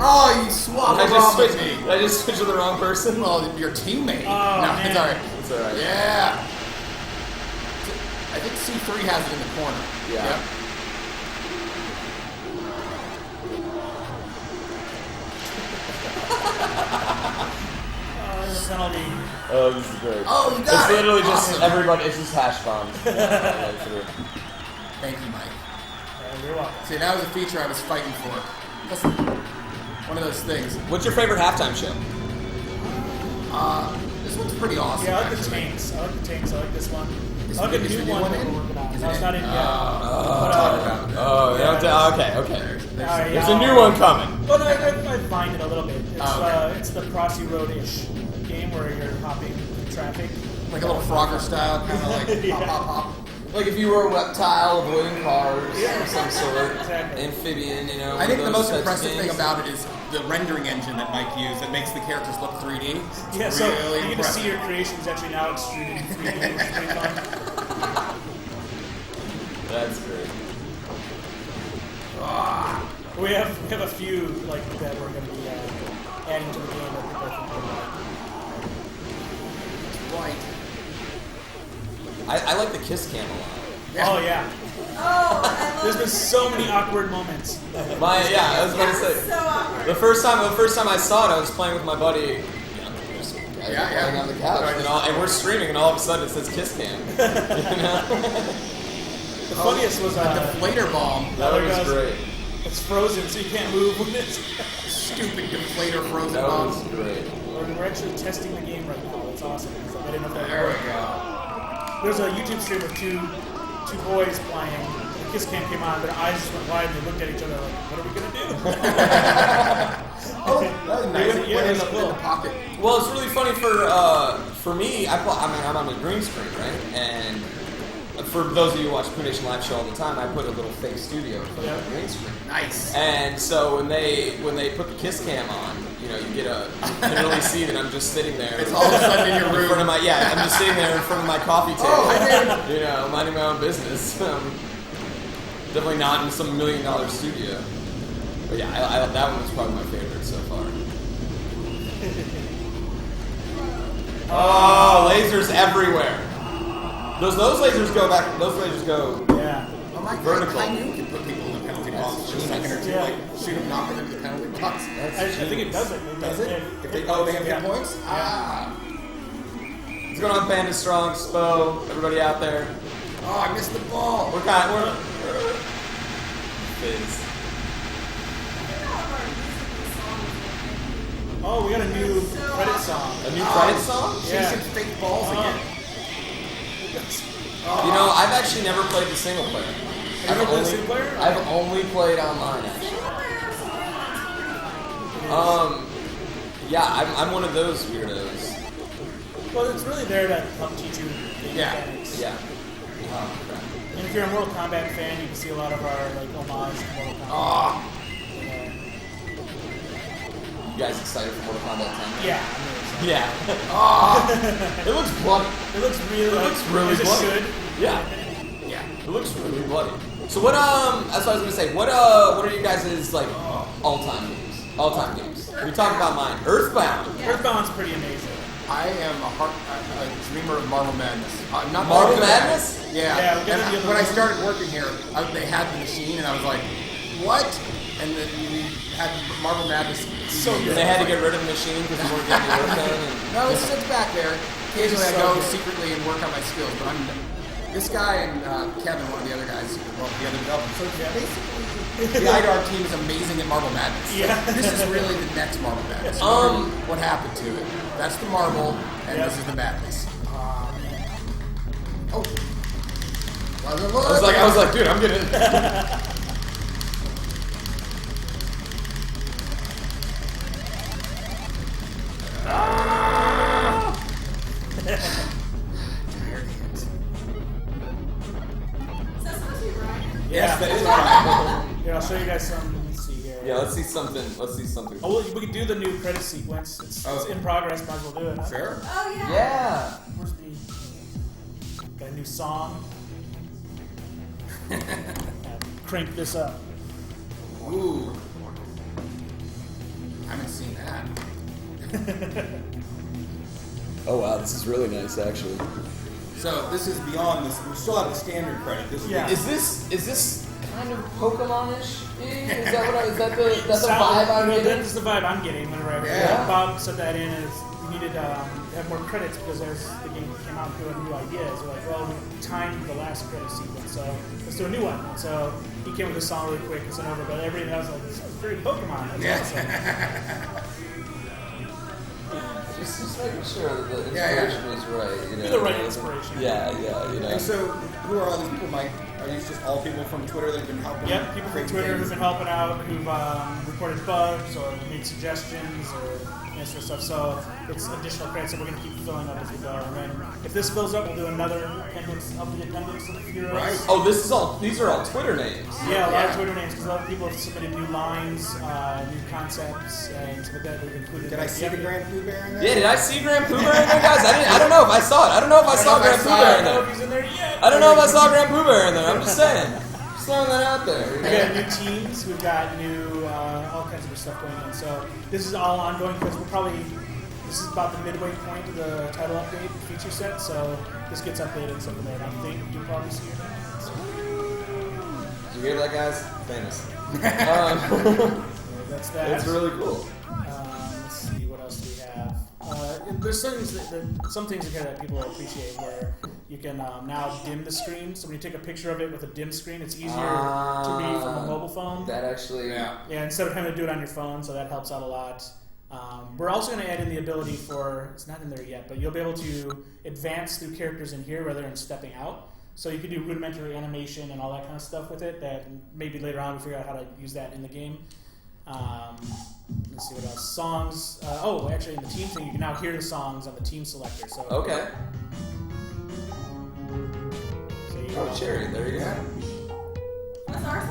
Oh, you swapped Did I around with just me. switch? Did I just switch to the wrong person? Well, your teammate. Oh, no, man. it's all right. It's alright. Yeah. I think C3 has it in the corner. Yeah. Yep. Penalty. Oh, this is great. Oh, you got It's it. literally just Awesome. everybody. It's just hash bombs. Right through. Thank you, Mike. You're welcome. See, that was a feature I was fighting for. That's one of those things. What's your favorite halftime show? This one's pretty awesome. Yeah, I like the actually. tanks. I like this one. Is I like the the new new one one that in? we're working on. Is No, it it's in? not in yet. Talk about it. Oh, Yeah. okay. Alright, There's a new one coming. Well, no, I find it a little bit. It's, Oh, okay. it's the Crossy Road-ish game where you're hopping traffic. Like a little Frogger style, kind of like Yeah. pop, pop, pop. Like if you were a reptile avoiding cars Yeah, of some sort, exactly. amphibian, I think the those most types of impressive thing games. about it is the rendering engine that Mike used that makes the characters look 3D. It's Yeah, so really you get to impressive. see your creations actually now extruded in 3D, which is pretty fun. That's great. We have a few like that we're going to be adding to the game that people are thinking Right. I like the kiss cam a lot. about. Oh yeah, Oh, I love there's been so many awkward moments. I was about to say. so awkward. The first time I saw it, I was playing with my buddy. Just Yeah. playing on the couch, and we're streaming, and all of a sudden it says kiss cam. The funniest was A deflator bomb. That there was goes. great. It's frozen, so you can't move when it's. Stupid deflator frozen That was bomb. great. We're actually testing the game right now. It's awesome. I didn't know if that There we worked. go. There's a YouTube stream of two boys playing. kiss cam came on, their eyes just went wide and they looked at each other like, what are we gonna do? Oh, that was nice. Yeah, It went in it's the cool. pocket. Well, it's really funny for me. I'm on the green screen, right? And for those of you who watch Poo Nation Live Show all the time, I put a little fake studio in front of the green screen. Nice. And so when they put the kiss cam on, you can can really see that I'm just sitting there. It's all of a sudden in your in room. front of my I'm just sitting there in front of my coffee table. Oh, I did. Minding my own business. Definitely not in some $1 million studio. But yeah, that one was probably my favorite so far. Oh, lasers everywhere. Those lasers go back. Those lasers go. Yeah. Oh my God, Vertical. I knew you could put people in the penalty box for a second or two, Yeah. like shoot them, knock them into the penalty box. I think it does it. Does it? If they have hit points? Ah. What's going on, Panda Strong, Spo, everybody out there? Oh, I missed the ball. We're Fizz. Oh, we got a new credit song. A new credit song? Yeah. Chasing fake balls again. I've actually never played the single player. Have you ever played the single player? I've only played online, actually. Yeah, I'm one of those weirdos. Well, it's really there to help teach you the mechanics. Yeah. Oh, crap. And if you're a Mortal Kombat fan, you can see a lot of our homage to Mortal Kombat. Oh, Yeah. you guys excited for Mortal Kombat 10? Yeah. I'm really excited. Yeah. Oh, it looks bloody. It looks really. It looks really as it bloody. should. Yeah. Yeah. It looks really bloody. So what? That's what I was gonna say. What are you guys' like all-time games? All-time games. We talked about mine. Earthbound. Earthbound's pretty amazing. I am a dreamer of Marble Madness. Not Marble only that- Madness? Yeah. Yeah, we'll get And to the other when I one. started working here, they had the machine, and I was like, "What?" And then we had Marble Madness. So good. They had to get rid of the machine because you weren't getting the work done. And No, it sits back there. Occasionally, I So go good. secretly and work on my skills, but this guy and Kevin, one of the other guys, the other developers. So basically, the IDARB team is amazing at Marble Madness. Yeah. This is really the next Marble Madness. What happened to it? That's the marble, and this is the madness. Oh. I was like, dude, I'm getting. Is that supposed to be right? Yes, that is right. Here, I'll show you guys some. Let's see here. Yeah, let's see something. Oh, well, we could do the new credit sequence. It's in progress. Might as well do it. Huh? Sure. Oh, yeah. Yeah. Where's the? Got a new song. Crank this up. Ooh. I haven't seen that. Oh wow, this is really nice, actually. So this is beyond this. We still have the standard credit. This is Yeah. Is this kind of Pokemon-ish? Is that that's the Sound- vibe I'm you know, getting? That's the vibe I'm getting whenever I Yeah. Bob said that in is we needed to have more credits because as the game came out with new ideas, we're like, well, we timed the last credit sequence, so let's do a new one. And so he came with a song really quick and sent over, but everybody else was like, this is very Pokemon. That's awesome. Just making sure that the Yeah, yeah. inspiration was right. You know? Be the right inspiration. Yeah, you know. And so, who are all these people, Mike? Are these just all people from Twitter that have been helping? Yep, people from create Twitter things? who've been helping out, who've reported bugs or made suggestions or sort of stuff. So it's additional credits that we're going to keep filling up as we go. And then if this fills up, we'll do another appendix of the appendix of the heroes. Right. Oh, these are all Twitter names. Yeah, a lot of Yeah. Twitter names because a lot of people have submitted new lines, new concepts, and stuff like that we've included. Did I see the Grand Pooh Bear in there? Yeah, did I see Grand Pooh Bear in there, guys? I don't know if I saw it. I don't know if I saw Grand Pooh Bear I in don't know there. if he's in there yet. I don't know if I saw Grand Pooh Bear in there. I'm just saying. Just throwing that out there. You We know? got new teams. We've got new all kinds of stuff going on. So this is all ongoing because this is about the midway point of the title update feature set. So this gets updated and stuff like that. I think you'll probably see it. Did you hear that, guys? Famous. That's that. It's really cool. Let's see what else do we have. There's some things in here that people appreciate where you can now dim the screen. So when you take a picture of it with a dim screen, it's easier to read from a mobile phone. That actually. Yeah. Yeah, instead of having to do it on your phone, so that helps out a lot. We're also going to add in the ability for, it's not in there yet, but you'll be able to advance through characters in here rather than stepping out. So you can do rudimentary animation and all that kind of stuff with it. That maybe later on we figure out how to use that in the game. Let's see what else. Songs. Actually, in the team thing, you can now hear the songs on the team selector. So Okay. So you Oh, Cherry, there you go. What's our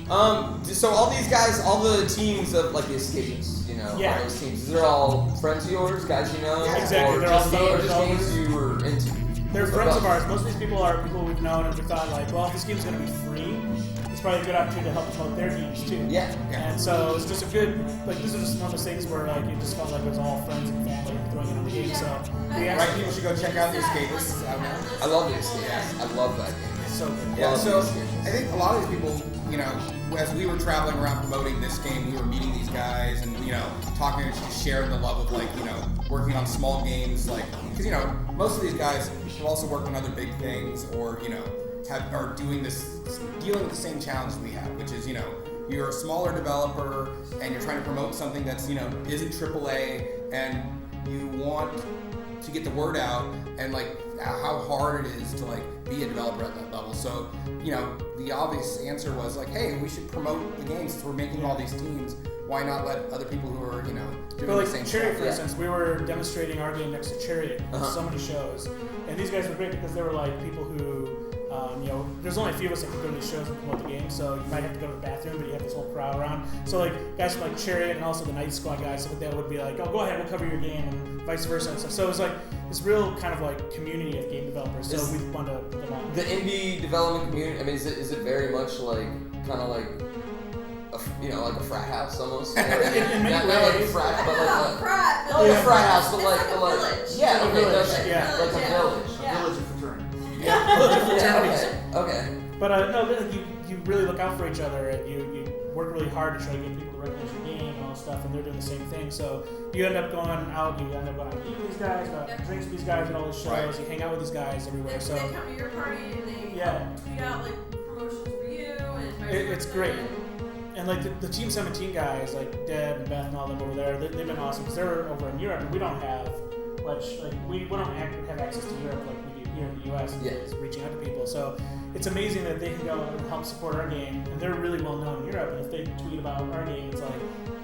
song? So all these guys, all the teams of like the Escapists, you know, all those teams, these are all friends of yours, guys you know? Yeah, exactly. Or They're just, all or just games you were into? They're friends of ours. Most of these people are people we've known, and we thought like, well, if this game's going to be free, it's probably a good opportunity to help promote their games too. Yeah. And so it's just a good, like, this is just one of those things where like it just felt like it was all friends and family throwing it on the game. So we Right, actually people should go check out the Escapists. It's out now. I love the Escapists. I love that game. it's so good. Yeah, Love so these games. I think a lot of these people, you know, as we were traveling around promoting this game, we were meeting these guys and, you know, talking and just sharing the love of, like, you know, working on small games, like, because, you know, most of these guys have also worked on other big things or, you know, are dealing with the same challenge we have, which is, you know, you're a smaller developer and you're trying to promote something that's, you know, isn't AAA and you want to get the word out and like how hard it is to like be a developer at that level. So, you know, the obvious answer was like, hey, we should promote the game since we're making all these teams. Why not let other people who are, you know, doing But like the same Chariot, stuff? for instance, we were demonstrating our game next to Chariot on so many shows, and these guys were great because they were like people who, you know, there's only a few of us that can go to these shows and promote the game, so you might have to go to the bathroom, but you have this whole crowd around. So like guys from like Chariot and also the Night Squad guys, stuff like that would be like, oh, go ahead, we'll cover your game, and vice versa and stuff. So it was like this real kind of like community of game developers. So we wanted to put them on. The indie development community, I mean, is it very much like, kind of like, you know, like a frat house almost? You know? In many not like a ways. frat, but like a... frat. Not like a frat house, but It's like a village. yeah, Like a okay, village, okay. yeah. Like a village. Yeah. Village of fraternity. Yeah, okay. But no, you really look out for each other, and you work really hard to try to get people to recognize your game and all that stuff, and they're doing the same thing. So you end up going out, to eat with these guys, go out to drinks with these guys at all the shows, Right. you hang out with these guys everywhere. So They come to your party and they tweet out like promotions for you and vice it's versa. great. And like the Team 17 guys, like Deb and Beth and all them over there, they've been awesome because they're over in Europe, and we don't have much, like we don't have access to Europe like we do here in the US, and is reaching out to people. So it's amazing that they can go and help support our game, and they're really well known in Europe, and if they tweet about our game, it's like,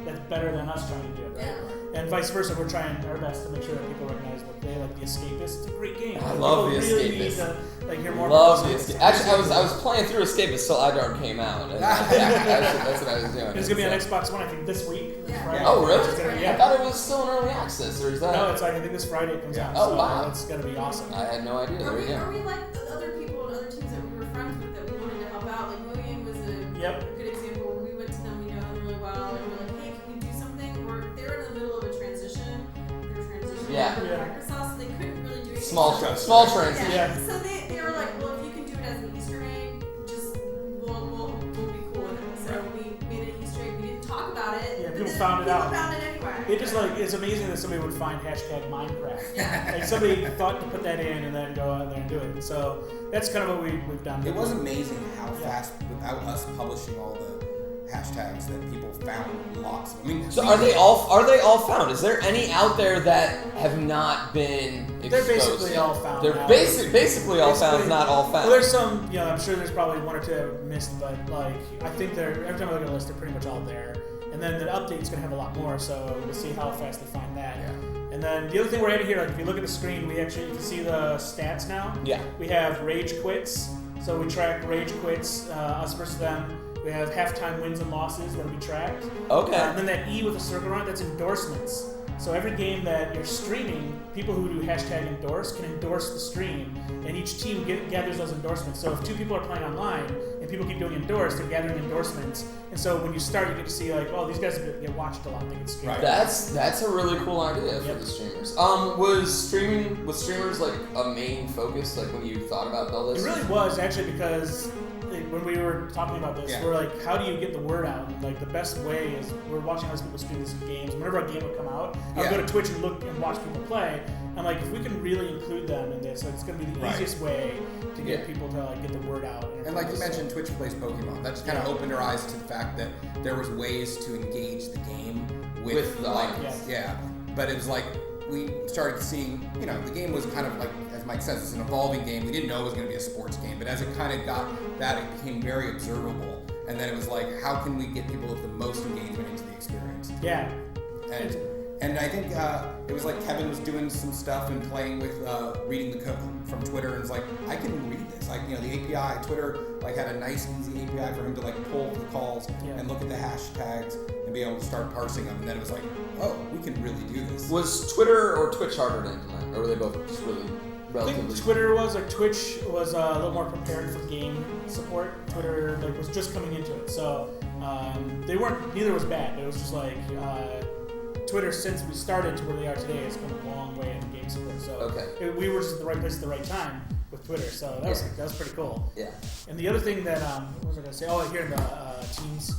that's better than us trying to do it, right? And vice versa, we're trying our best to make sure that people recognize that they like the Escapists. It's a great game. I love people the really need Escapists. to like hear more Love about the this. Escapists. Actually, I was playing through Escapists till IDARB came out. And that's what I was doing. It's gonna be on Xbox One, I think, this week. This Friday. Oh, really? It's gonna be- I thought it was still in early access, or is that? No, it's like I think this Friday it comes out. Oh, so wow. It's gonna be awesome. I had no idea. There we Are go. we like the other people and other teams that we were friends with that we wanted to help out? Like Mojang was a good example where we went to them, we know them really well, and we're like, hey, can we do something? They're in the middle of a transition. They're transitioning over to Microsoft, so they couldn't really do anything. Small transition. Yeah. So they were like, well, if you can do it as an Easter egg, just we'll be cool with it. So we made an Easter egg. We didn't talk about it. Yeah, but people then found it out. People found it anyway. It just like it's amazing that somebody would find hashtag Minecraft. Yeah. Like somebody thought to put that in and then go out there and do it. So that's kind of what we've done. It was amazing how fast, without us publishing all the hashtags, that people found lots of. I mean, So are they all found? Is there any out there that have not been exposed? They're basically yet? all found. They're now. basically all found, not all found. Well, there's some, you know, I'm sure there's probably one or two I've missed, but like I think they're every time I look at a list, they're pretty much all there. And then the update's gonna have a lot more, so we'll see how fast they find that. Yeah. And then the other thing we're adding here, like if you look at the screen, we actually you can see the stats now. Yeah. We have rage quits, so we track rage quits, us versus them. We have halftime wins and losses that'll be tracked. Okay. And then that E with a circle around it, that's endorsements. So every game that you're streaming, people who do hashtag endorse can endorse the stream, and each team gathers those endorsements. So if two people are playing online and people keep doing endorse, they're gathering endorsements. And so when you start, you get to see like, oh, these guys get watched a lot. They get streamed. Right. That's a really cool idea for the streamers. Was streamers like a main focus, like when you thought about all this? It really was actually because when we were talking about this, we're like, how do you get the word out? And like the best way is we're watching other people stream these games. Whenever a game would come out, I'll go to Twitch and look and watch people play. I'm like, if we can really include them in this, it's going to be the easiest way to get people to like get the word out. And like you mentioned, Twitch plays Pokemon. That just kind of opened our eyes to the fact that there was ways to engage the game with the like, audience. But it was like we started seeing, the game was kind of like, as Mike says, it's an evolving game. We didn't know it was going to be a sports game, but as it kind of got that, it became very observable. And then it was like, how can we get people with the most engagement into the experience? Yeah. And I think it was like Kevin was doing some stuff and playing with reading the code from Twitter, and it's like, I can read this. Like, the API, Twitter had a nice, easy API for him to pull the calls and look at the hashtags and be able to start parsing them. And then it was like, oh, we can really do this. Was Twitter or Twitch harder to implement, or were they both just really relatively? I think Twitter was, Twitch was a little more prepared for game support. Twitter was just coming into it, so they weren't. Neither was bad. It was just Twitter, since we started to where they are today, has come a long way in game support. So we were just at the right place at the right time with Twitter. So that was pretty cool. Yeah. And the other thing that what was I gonna say? Oh, here in the Teams,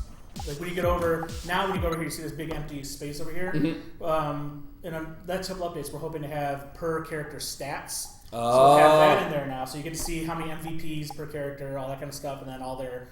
when you get over here, you see this big empty space over here. Mm-hmm. And that's a couple updates. We're hoping to have per character stats. So we have that in there now, so you get to see how many MVPs per character, all that kind of stuff, and then all their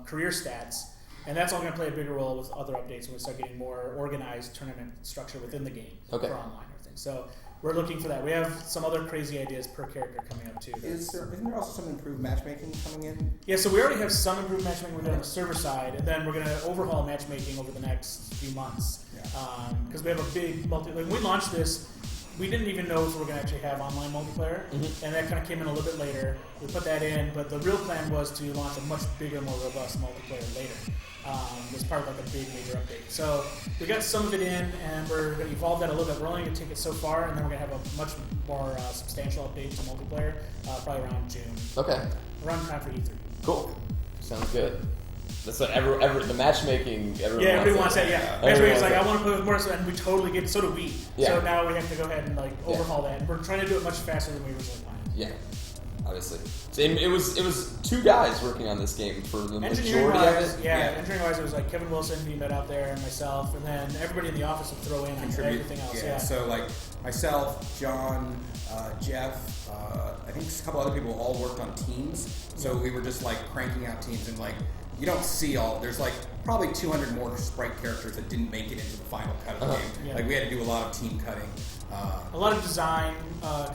career stats. And that's all going to play a bigger role with other updates when we start getting more organized tournament structure within the game for online and everything. So we're looking for that. We have some other crazy ideas per character coming up too. Isn't there also some improved matchmaking coming in? Yeah, so we already have some improved matchmaking we're doing on the server side, and then we're going to overhaul matchmaking over the next few months. Because we have a big when we launched this, we didn't even know if we were going to actually have online multiplayer, and that kind of came in a little bit later. We put that in, but the real plan was to launch a much bigger, more robust multiplayer later. As part of a big major update. So we got some of it in, and we're going to evolve that a little bit. We're only going to take it so far, and then we're going to have a much more substantial update to multiplayer, probably around June. Okay. Around time for E3. Cool. Sounds good. That's what the matchmaking. Everybody wants that. Yeah. Matchmaking's I want to play with more, and we totally get. So do we. Yeah. So now we have to go ahead and overhaul that. And we're trying to do it much faster than we originally planned. Yeah. Obviously. So it was two guys working on this game for the majority of it. Engineering-wise, it was Kevin Wilson, who you met out there, and myself, and then everybody in the office would throw in everything else. Yeah. So myself, John, Jeff, I think a couple other people all worked on teams. So we were just cranking out teams, and you don't see all. There's probably 200 more sprite characters that didn't make it into the final cut of the game. Yeah. We had to do a lot of team cutting. A lot of design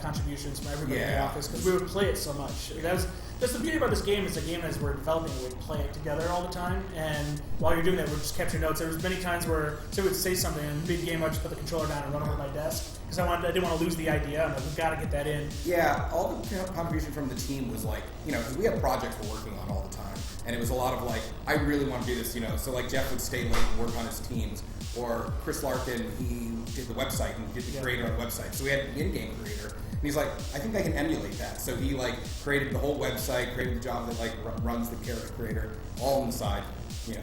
contributions from everybody in the office because we would play it so much. That's the beauty about this game. It's a game as we're developing, we play it together all the time. And while you're doing that, we're just capturing notes. There was many times where somebody would say something, and mid-game I'd just put the controller down and run over to my desk because I didn't want to lose the idea. I'm we've got to get that in. Yeah, all the contribution from the team was because we have projects we're working on all the time. And it was a lot of I really want to do this, So Jeff would stay late and work on his teams. Or Chris Larkin, he did the website and did the creator on the website. So we had an in-game creator. And he's I think I can emulate that. So he created the whole website, created the job that runs the character creator all on the side,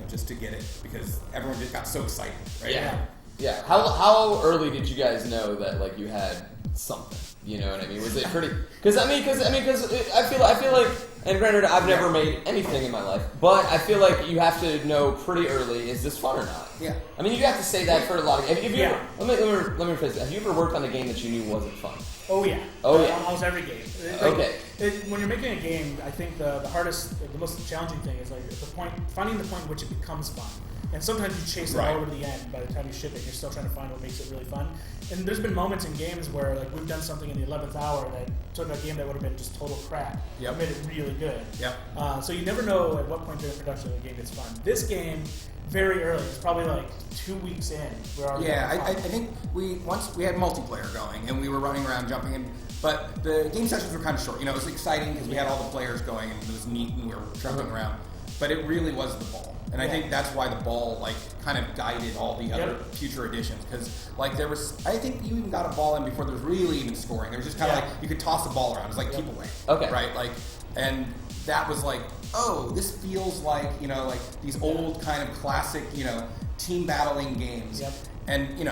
just to get it because everyone just got so excited, right? Yeah. How early did you guys know that you had something? You know what I mean? Was it pretty? Because I feel like, and granted, I've never made anything in my life, but I feel like you have to know pretty early: is this fun or not? Yeah. I mean, you have to say that for a lot of. Let me rephrase it. Have you ever worked on a game that you knew wasn't fun? Oh yeah. Almost every game. When you're making a game, I think the hardest, the most challenging thing is finding the point in which it becomes fun. And sometimes you chase it all over to the end. By the time you ship it, you're still trying to find what makes it really fun. And there's been moments in games where we've done something in the 11th hour that took a game that would have been just total crap and made it really good. Yep. So you never know at what point during production the game gets fun. This game, very early, it's probably 2 weeks in. I think we had multiplayer going and we were running around jumping in. But the game sessions were kind of short. It was exciting because we had all the players going and it was neat and we were jumping around. But it really was the ball. And I think that's why the ball kind of guided all the other future editions because there was I think you even got a ball in before there was really even scoring. There was just kind of you could toss the ball around. It was keep away. Okay. Right? And that was oh, this feels like these old kind of classic, team battling games. Yep. And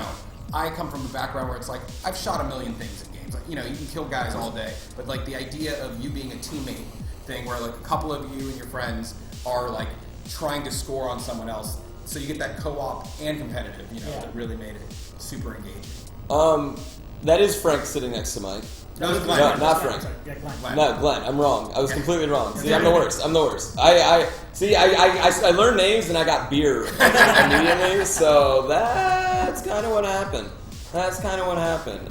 I come from the background where it's I've shot a million things in games. You can kill guys all day, but the idea of you being a teammate thing where a couple of you and your friends are trying to score on someone else, so you get that co-op and competitive, that really made it super engaging. That is Frank sitting next to Mike. No, it's Glenn. No, not Frank. Glenn. No, Glenn. I'm wrong. I was completely wrong. See, I'm the worst. I learned names and I got beer immediately, so that's kind of what happened. That's kind of what happened.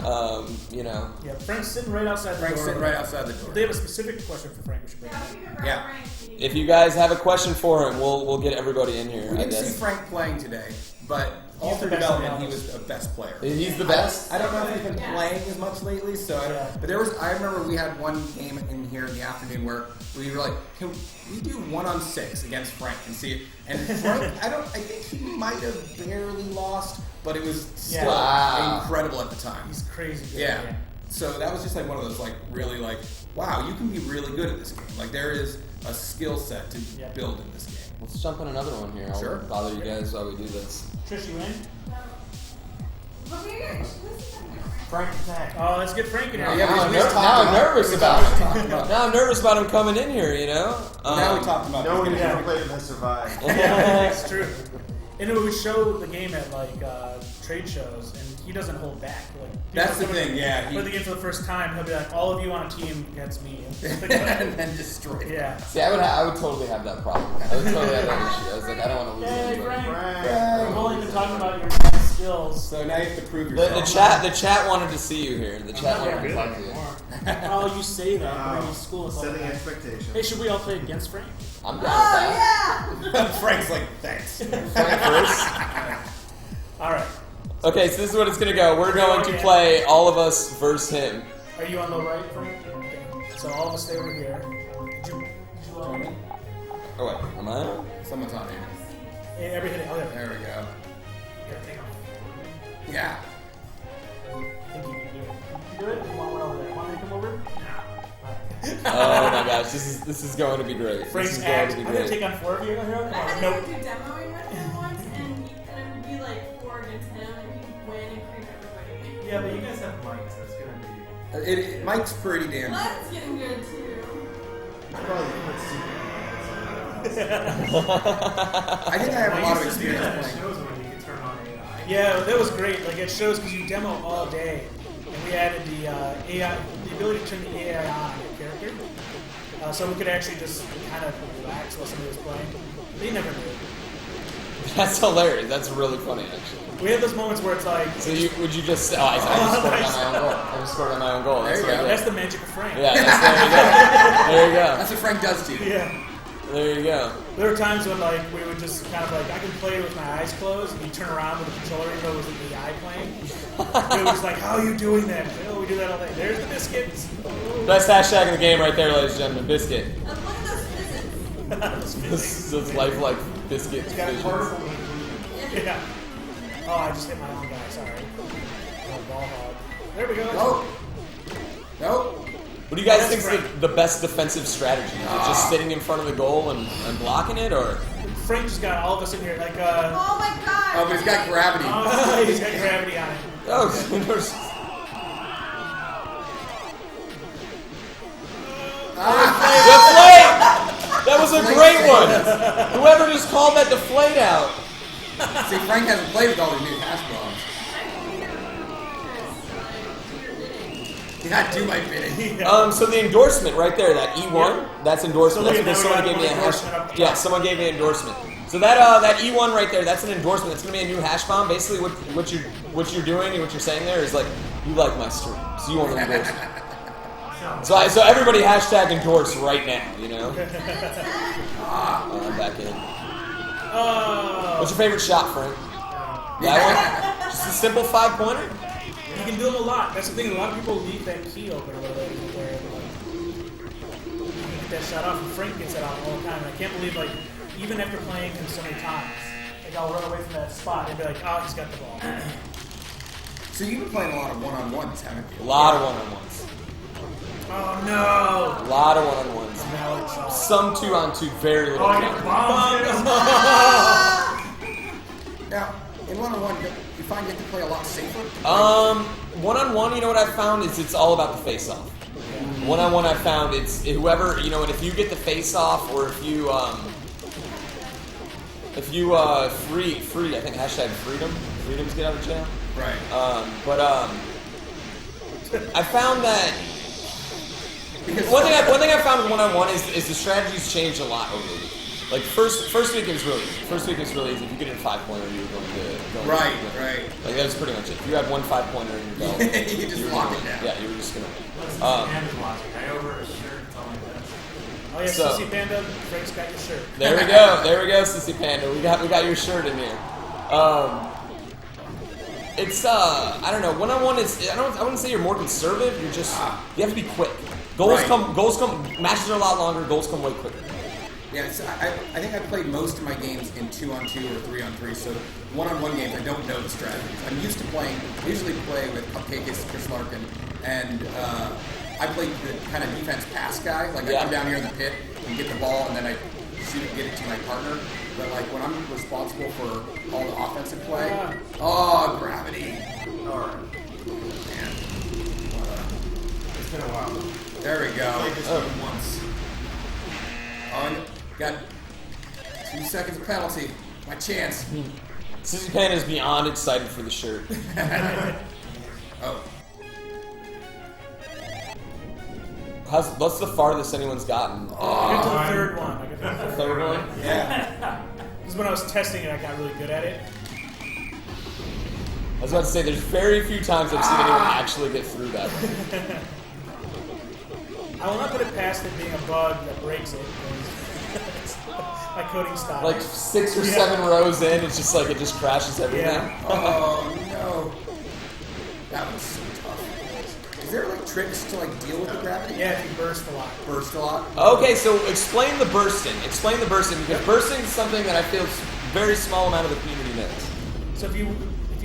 You know. Yeah, Frank's sitting right outside the door. Frank's sitting right outside the door. They have a specific question for Frank. We should bring him. Yeah. If you guys have a question for him, we'll get everybody in here. We I didn't see guess. Frank playing today, but all through development, he was the best player. He's the best. I don't know if he's been playing as much lately, so but I remember we had one game in here in the afternoon where we were like, can we do 1-on-6 against Frank and see it? And Frank, I think he might have barely lost, but it was still incredible at the time. He's crazy good. Yeah. So that was just like one of those like really like, wow, you can be really good at this game. Like there is a skill set to build in this game. Let's jump on another one here. I'll bother you guys while we do this. Trish, you in? Frank attack. Oh, let's get Frank in here. Yeah, now I'm nervous about it. Now I'm nervous about him coming in here, you know? Now we talked about no one who's ever played it has survived. Yeah, it's true. And we show the game at like trade shows, and he doesn't hold back. Like, that's the thing, yeah. Play the game for the first time, he'll be like, "All of you on a team against me," and then destroy. Yeah. See, I would totally have that problem. I would totally have that issue. I was like, I don't want to lose anybody. We've only been talking about your skills. So now you have to prove yourself. The chat wanted to see you here. The chat wanted to talk to you. Oh, you say that. Maybe school is setting expectations. Hey, should we all play against Frank? I'm down with that. Frank's like, thanks. Frank first. All right. Okay, so this is what it's gonna go. We're going to play all of us versus him. Are you on the right, Frank? Okay. So all of us stay over here. Did you me? Oh wait, am I on? Someone's on here. Hey, everything. Oh yeah. There we go. Hang on. Yeah. I think you can do it. You can do it? You want one over there? Want me to come over? Oh my gosh, this is going to be great. Frank's this is going to be I'm gonna great. take on 4 of you. I had Nope. to do demoing with him once, and it would be like 4 against him, and he'd win and creep everybody. Yeah, but you guys have mics, so it's gonna be... Mike's pretty damn good. Let's getting good too. I think I have a lot of experience playing. Shows when you can turn on AI. Yeah, that was great. Like it shows because you demo all day, and we added the AI, the ability to turn the AI on your character, so we could actually just kind of relax while somebody was playing. They never knew. That's hilarious. That's really funny, actually. We had those moments where it's like. So would you just? Oh, I just scored on my own goal. I just scored on my own goal. That's There you what I go. did. That's the magic of Frank. Yeah, there you go. There you go. That's what Frank does to you. Yeah. There you go. There were times when like we would just kind of like I could play with my eyes closed, and you turn around with the controller, even though it was the AI playing. It was like, how are you doing that? Like, oh, we do that all day. There's the biscuits. Best hashtag in the game right there, ladies and gentlemen. Biscuit. And look at those physics. Those lifelike biscuit Got a visions. portable. Yeah. Oh, I just hit my own guy. Sorry. Oh, ball hog. There we go. Nope. Nope. What do you guys That's think is the best defensive strategy? Is it just sitting in front of the goal and blocking it, or? Frank just got all of us in here. Like, Oh my god. Oh, but he's got gravity. he's got gravity on it. Oh, deflate! That was a great one. Whoever just called that deflate out. See, Frank hasn't played with all the new hash bombs. Yeah, do my bidding. So the endorsement right there, that E1, that's endorsement. So That's because someone gave me a hash. Yeah, someone gave me an endorsement. So that E1 right there, that's an endorsement. That's gonna be a new hash bomb. Basically, what you're doing and what you're saying there is like, you like my stream, so you want an endorsement. So everybody hashtag endorse right now, you know. I'm back in. What's your favorite shot, Frank? That one? Just a simple 5-pointer? You can do them a lot. That's the thing. A lot of people leave that key open where you can get that shot off, and Frank gets it off all the time. And I can't believe, like, even after playing him so many times, like I'll run away from that spot and be like, oh, he's got the ball. So you've been playing a lot of one-on-ones, haven't you? A lot of one-on-ones. Oh no! A lot of one-on-ones. Some 2-on-2, very little. Now, in one-on-one, you find you have to play a lot safer? One-on-one, you know what I've found is it's all about the face-off. One-on-one, I've found it's whoever, you know, and if you get the face-off, or if you free, I think hashtag freedoms get out of jail. Right. I found that one thing I found with one-on-one is the strategy's changed a lot over the week. Like first weekend's really easy. First weekend's really easy. If you get in a 5-pointer, you're going to Right. Like that's pretty much it. If you had one 5-pointer in your belt, you just lock it down. Yeah, you were just gonna. Panda's watching. I over a shirt. Tell me that. Oh yeah, So- Sissy Panda, Frank's got your shirt. There we go, Sissy Panda. We got your shirt in here. It's I don't know. 1-on-1 is I wouldn't say you're more conservative. You're just you have to be quick. Goals Right. come. Matches are a lot longer. Goals come way quicker. Yeah, so I think I played most of my games in 2-on-2 or 3-on-3. So 1-on-1 games, I don't know the strategies. I'm used to playing. I usually play with Cupcakes, Chris Larkin, and I played the kind of defense pass guy. Like I come down here in the pit and get the ball, and then I shoot and get it to my partner. But like when I'm responsible for all the offensive play, gravity. All right. Man. It's been a while. There we go. Played this game once. Got 2 seconds of penalty. My chance. Sissy Panda is beyond excited for the shirt. Oh. What's the farthest anyone's gotten? I got to the third one. I got to the Third one? Yeah. This is when I was testing it. I got really good at it. I was about to say, there's very few times I've seen anyone actually get through that one. I will not put it past it being a bug that breaks it. My coding style. Like 6 or 7 rows in, it's just like it just crashes everything. Yeah. Oh no. That was so tough. Is there like tricks to like deal with the gravity? Yeah, if you burst a lot. Burst a lot? Okay, so explain the bursting. Explain the bursting, because bursting is something that I feel a very small amount of the community knows. So if you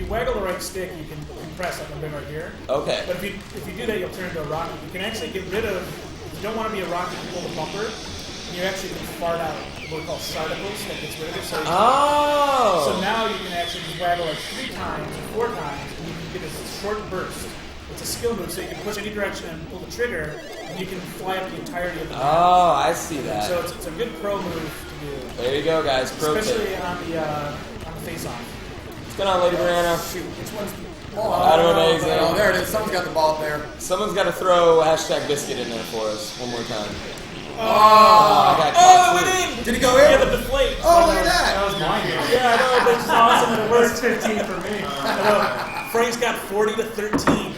waggle the right stick, you can compress like I'm doing right here. Okay. But if you do that, you'll turn into a rocket. You can actually get rid of. If you don't want to be a rocket, you pull the bumper. You actually can fart out what we call sarticles that gets rid of it. So, so now you can actually just waggle like 3 times or 4 times, and you can get a short burst. It's a skill move, so you can push any direction and pull the trigger, and you can fly up the entirety of the map. Oh, I see that. So it's a good pro move to do. There you go, guys. Pro Especially tip. on the face-off. What's going on, Lady Brianna? Shoot, which one's the ball? Adam Amazing. Oh, there it is. Someone's got the ball up there. Someone's got to throw #biscuit in there for us one more time. Oh, I got caught too. Did he go in? Yeah, the deflate. Oh, look at That that. was mine. Yeah, I know, but it's awesome that it works. 15 for me. I know. Frank's got 40 to 13.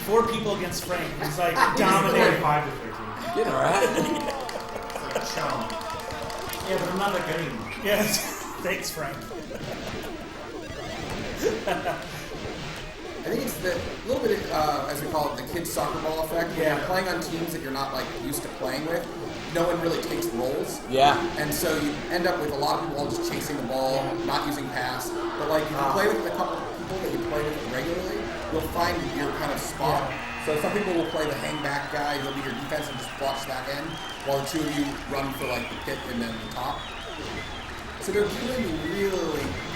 4 people against Frank. He's like dominating. 5 to 13. Get alright. It's like a chum. Yeah, but I'm not that good anymore. Yes. Thanks, Frank. I think it's the little bit, as we call it, the kid soccer ball effect. When Yeah. you're playing on teams that you're not like used to playing with, no one really takes roles. Yeah. And so you end up with a lot of people all just chasing the ball, not using pass. But like if you play with a couple of people that you play with regularly, you'll find your kind of spot. So some people will play the hang back guy, he'll be your defense and just watch that end, while the 2 of you run for like the pit and then the top. So they're really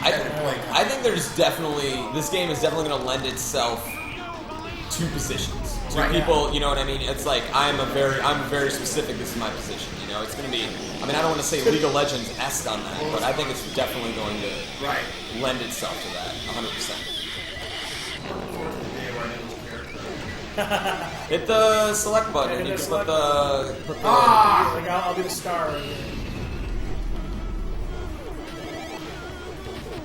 competitive play. I think there's definitely, this game is definitely going to lend itself to positions. To Right. people, you know what I mean? It's like, I'm very specific, this is my position, you know? It's going to be, I mean, I don't want to say League of Legends-esque on that, but I think it's definitely going to lend itself to that, 100%. Hit the select button, Yeah, and you hit can the put the... Like, I'll be the star right here.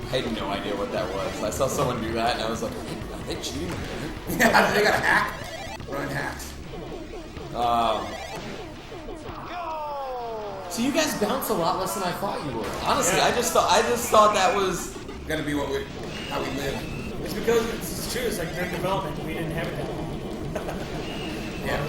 I had no idea what that was. I saw someone do that, and I was like, are they cheating? Yeah, they got a hack. Run hacks. So you guys bounce a lot less than I thought you would. Honestly, Yeah. I just thought that was... Gonna be how we live. It's because it's true. It's like during development, we didn't have it that long. Yeah.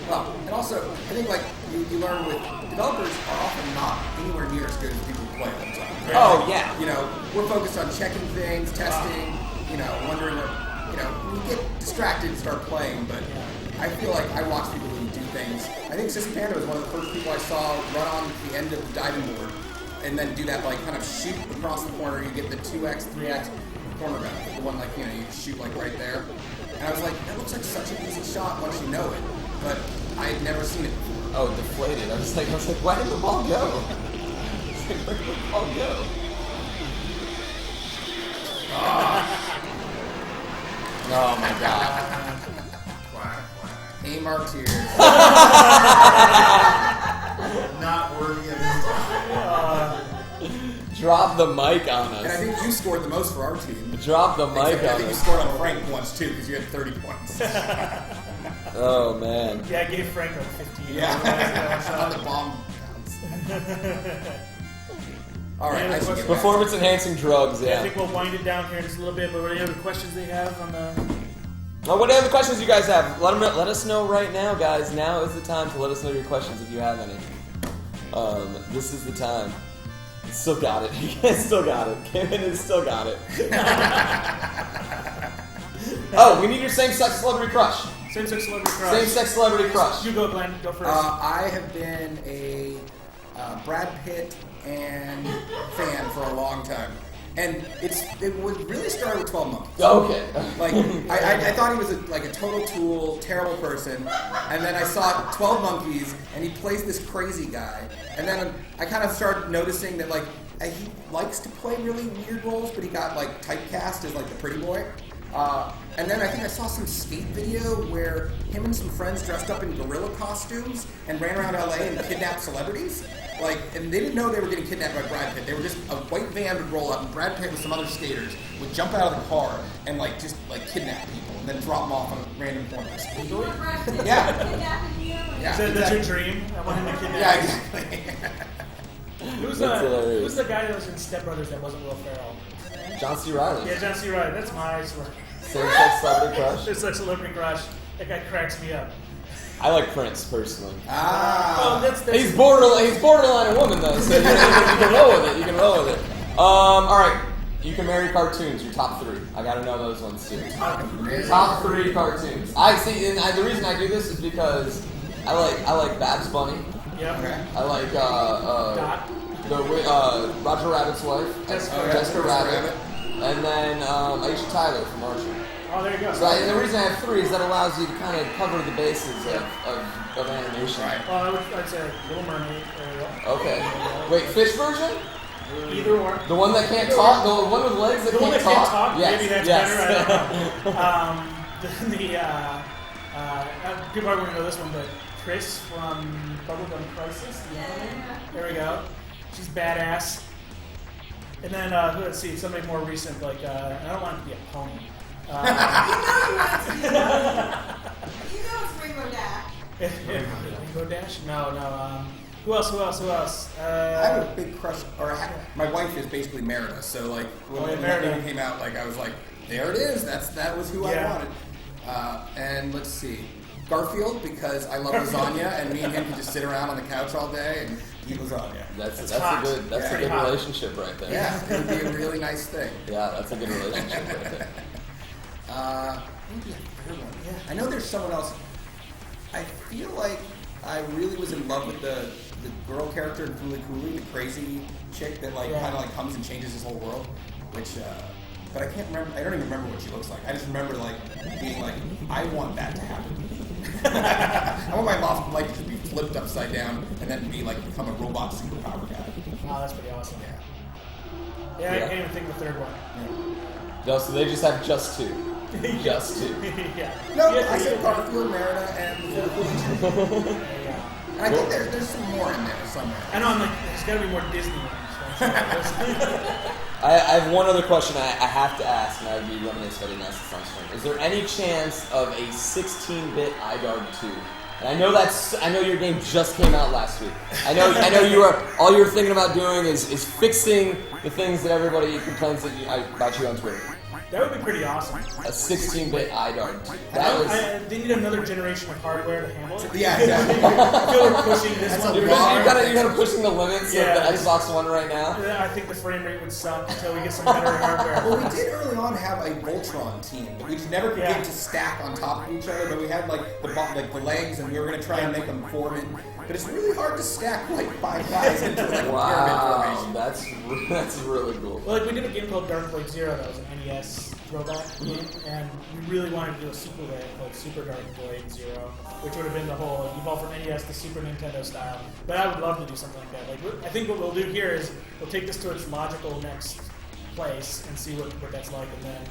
Well, and also, I think like you learn with developers are often not anywhere near as good as people who play all the time. Right? Oh, yeah. You know, we're focused on checking things, testing, you know, wondering what, you know, we get distracted and start playing, but I feel like I watch people who do things. I think Sissy Panda was one of the first people I saw run on the end of the diving board and then do that, like, kind of shoot across the corner. You get the 2x, 3x corner gun, the one, like, you know, you shoot, like, right there. And I was like, that looks like such an easy shot once you know it. But I had never seen it before. Oh, deflated. I was like, why did the ball go? Where did the ball go? Oh my god. Aim our tears. Not worthy of his time. Drop the mic on us. And I think you scored the most for our team. Drop the mic Except I on think you us. scored on Frank once too, because you had 30 points. Oh man. Yeah, I gave Frank like 15. Yeah. On the bomb counts. All right. I should get back. Performance enhancing drugs. I Yeah. think we'll wind it down here in just a little bit. But any other questions they have on the? Well, what other questions you guys have? Let us know right now, guys. Now is the time to let us know your questions if you have any. This is the time. Still got it. You guys still got it. Kevin has still got it. Oh, we need your same-sex celebrity crush. Same-sex celebrity crush. Same-sex celebrity crush. You go, Glenn. Go first. I have been a Brad Pitt and fan for a long time. And it would really start with 12 Monkeys. Okay. Like, I thought he was a total tool, terrible person. And then I saw 12 Monkeys, and he plays this crazy guy. And then I kind of started noticing that, like, he likes to play really weird roles, but he got, like, typecast as, like, the pretty boy. And then I think I saw some skate video where him and some friends dressed up in gorilla costumes and ran around LA and kidnapped celebrities. Like, and they didn't know they were getting kidnapped by Brad Pitt. They were just, a white van would roll up and Brad Pitt with some other skaters would jump out of the car and like just like kidnap people and then drop them off on random corners. Yeah. Yeah. That's your dream? I want him to kidnap. Yeah, exactly. Who's the guy that was in Step Brothers that wasn't Will Ferrell? John C. Reilly. Yeah, John C. Reilly. That's my Same-sex celebrity crush. It's a celebrity crush. That guy cracks me up. I like Prince personally. Well, that's He's borderline a woman though, so you can roll with it. You can roll with it. All right. You can marry cartoons. Your top 3. I gotta know those ones too. Top 3 cartoons. I see. And the reason I do this is because I like Babs Bunny. Yeah. Okay. I like Dot. Roger Rabbit's wife, Jessica Rabbit, and then Aisha Tyler from Archer. Oh, there you go. So the reason I have 3 is that allows you to kind of cover the bases of animation. Right. Well, I'd say Little Mermaid. Okay. Wait, fish version? Either or. The one that can't talk? The one with legs that The one can't that can't talk? talk? Yes. Maybe that's yes. better. I don't know. People are going to know this one, but Chris from Bubblegum Crisis. There we go. She's badass. And then, let's see, somebody more recent, like, I don't want it to be a pony. You know it's Rainbow Dash. Rainbow Dash? No. Who else? I have a big crush, my wife is basically Merida, so like when that movie came out, like I was like, there it is. That was who I wanted. And let's see, Garfield, because I love lasagna, and me and him can just sit around on the couch all day and eat lasagna. That's hot. a good hot. relationship right there. Yeah, it would be a really nice thing. Yeah, that's a good relationship right there. Maybe a third one. Yeah, I know there's someone else. I feel like I really was in love with the girl character in Fooly Cooley, the crazy chick that like kind of like comes and changes his whole world. Which, but I can't remember. I don't even remember what she looks like. I just remember like being like, I want that to happen to me. I want my life to be flipped upside down and then become a robot superpower guy. Wow, that's pretty awesome. Yeah, I can't even think of the third one. Yeah. No, so they just have just 2. Just 2. Yeah. No, I said Garfield, Merida, and And I think there's some more in there somewhere. I know, I'm like, there's got to be more Disney ones. I have one other question I have to ask, and I would be remiss if I didn't ask this on stream. Is there any chance of a 16-bit IDARB 2? And I know your game just came out last week. I know all you're thinking about doing is fixing the things that everybody complains about you on Twitter. That would be pretty awesome. A 16-bit IDARB. They need another generation of hardware to handle it. Yeah, exactly. I feel like pushing this one. You're kind of pushing the limits of the Yeah. Xbox One right now. I think the frame rate would suck until we get some better hardware. Well, we did early on have a Voltron team, which never could get to stack on top of each other, but we had the legs, and we were going to try and make them form it. But it's really hard to stack 5 guys into pyramid formation. That's really cool. Well, we did a game called Dark Void Zero that was an NES throwback game, and we really wanted to do a sequel to it called Super Dark Void Zero, which would have been the whole evolve from NES to Super Nintendo style. But I would love to do something like that. I think what we'll do here is we'll take this to its logical next place and see what that's like, and then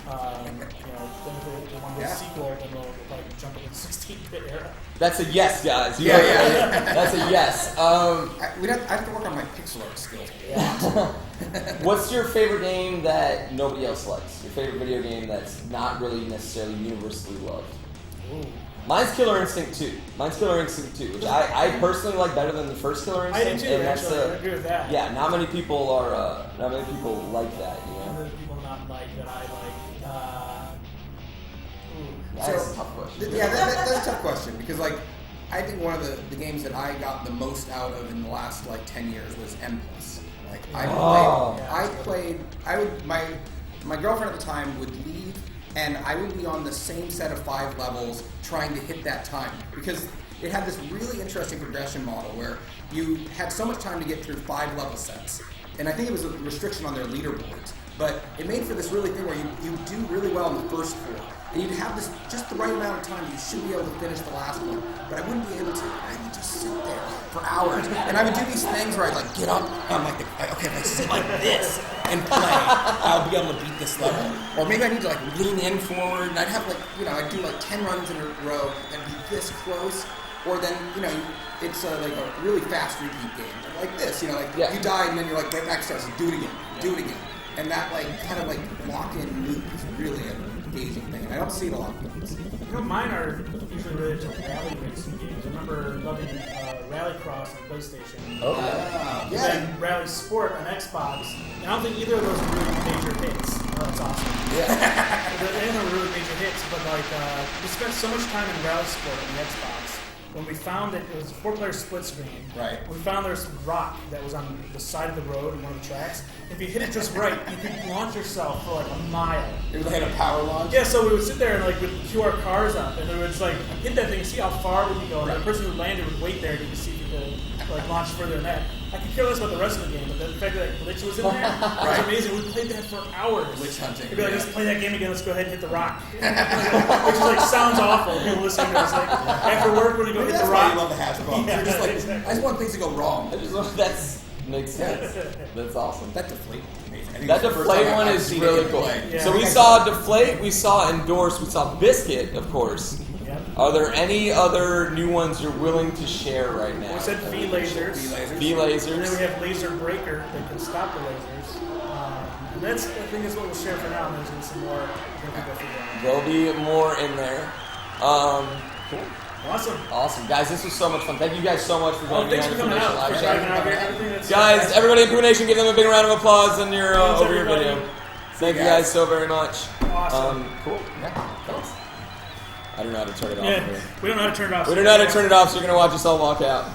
then if they want to do a sequel, then we'll probably jump into the 16-bit era. That's a yes, guys. Yeah. That's a yes. I have to work on my pixel art skills. What's your favorite game that nobody else likes? Your favorite video game that's not really necessarily universally loved? Ooh. Mine's Killer Instinct 2. Which I personally like better than the first Killer Instinct. I do too, actually. I agree with that. Yeah, not many people like that, you know? Other people not like that I like. That's a tough question. That's a tough question because I think one of the games that I got the most out of in the last 10 years was M+. My girlfriend at the time would leave, and I would be on the same set of 5 levels trying to hit that time because it had this really interesting progression model where you had so much time to get through 5 level sets, and I think it was a restriction on their leaderboards, but it made for this really thing where you do really well in the first 4. And you'd have this just the right amount of time. You should be able to finish the last one, but I wouldn't be able to. I would just sit there for hours, and I would do these things where I'd get up, and I'm okay, if I sit like this and play, I'll be able to beat this level. Or maybe I need to lean in forward, and I'd have I'd do 10 runs in a row and be this close. Or then it's a really fast repeat game like this. You die and then you're right back to do it again, and that kind of lock-in loop is really an engaging thing. I don't see it a lot of games. Mine are usually related to rally racing games. I remember loving Rallycross on PlayStation. Okay. And Rally Sport on Xbox. And I don't think either of those were really major hits. Oh, that's awesome. Yeah. They were really major hits, but we spent so much time in Rally Sport on the Xbox. When we found it was a 4-player split screen. Right. We found there's rock that was on the side of the road in one of the tracks. If you hit it just right, you could launch yourself for a mile. It was a power launch? Yeah, so we would sit there and with QR cars up, and we would just hit that thing and see how far we could go. And the person who landed would wait there to see if he could launch further than that. I could care less about the rest of the game, but the fact that glitch was in there was amazing. We played that for hours. Glitch hunting. It'd be let's play that game again. Let's go ahead and hit the rock. Which is sounds awful. People listening to this after work when you go hit the rock. I love the hash bumps. Yeah, You're just exactly. I just want things to go wrong. Makes sense. That's awesome. That deflate. Amazing. That deflate one is really cool. Yeah. So we saw deflate, we saw endorse, we saw biscuit, of course. Yeah. Are there any other new ones you're willing to share right now? We said V-lasers. V-lasers. And then we have laser breaker that can stop the lasers. And I think that's what we'll share for now. And there's going to be some more. There'll be more in there. Cool. Awesome. Guys, this was so much fun. Thank you guys so much for joining me thanks on for coming Information out. Live Chat. Chat. Guys, everybody in Information, give them a big round of applause on your over your everybody. video. Thank you guys so very much. Awesome. Cool. Yeah. Thanks. I don't know how to turn it off. Yeah, we don't know how to turn it off. We don't know how to turn it off, so you're going to watch us all walk out.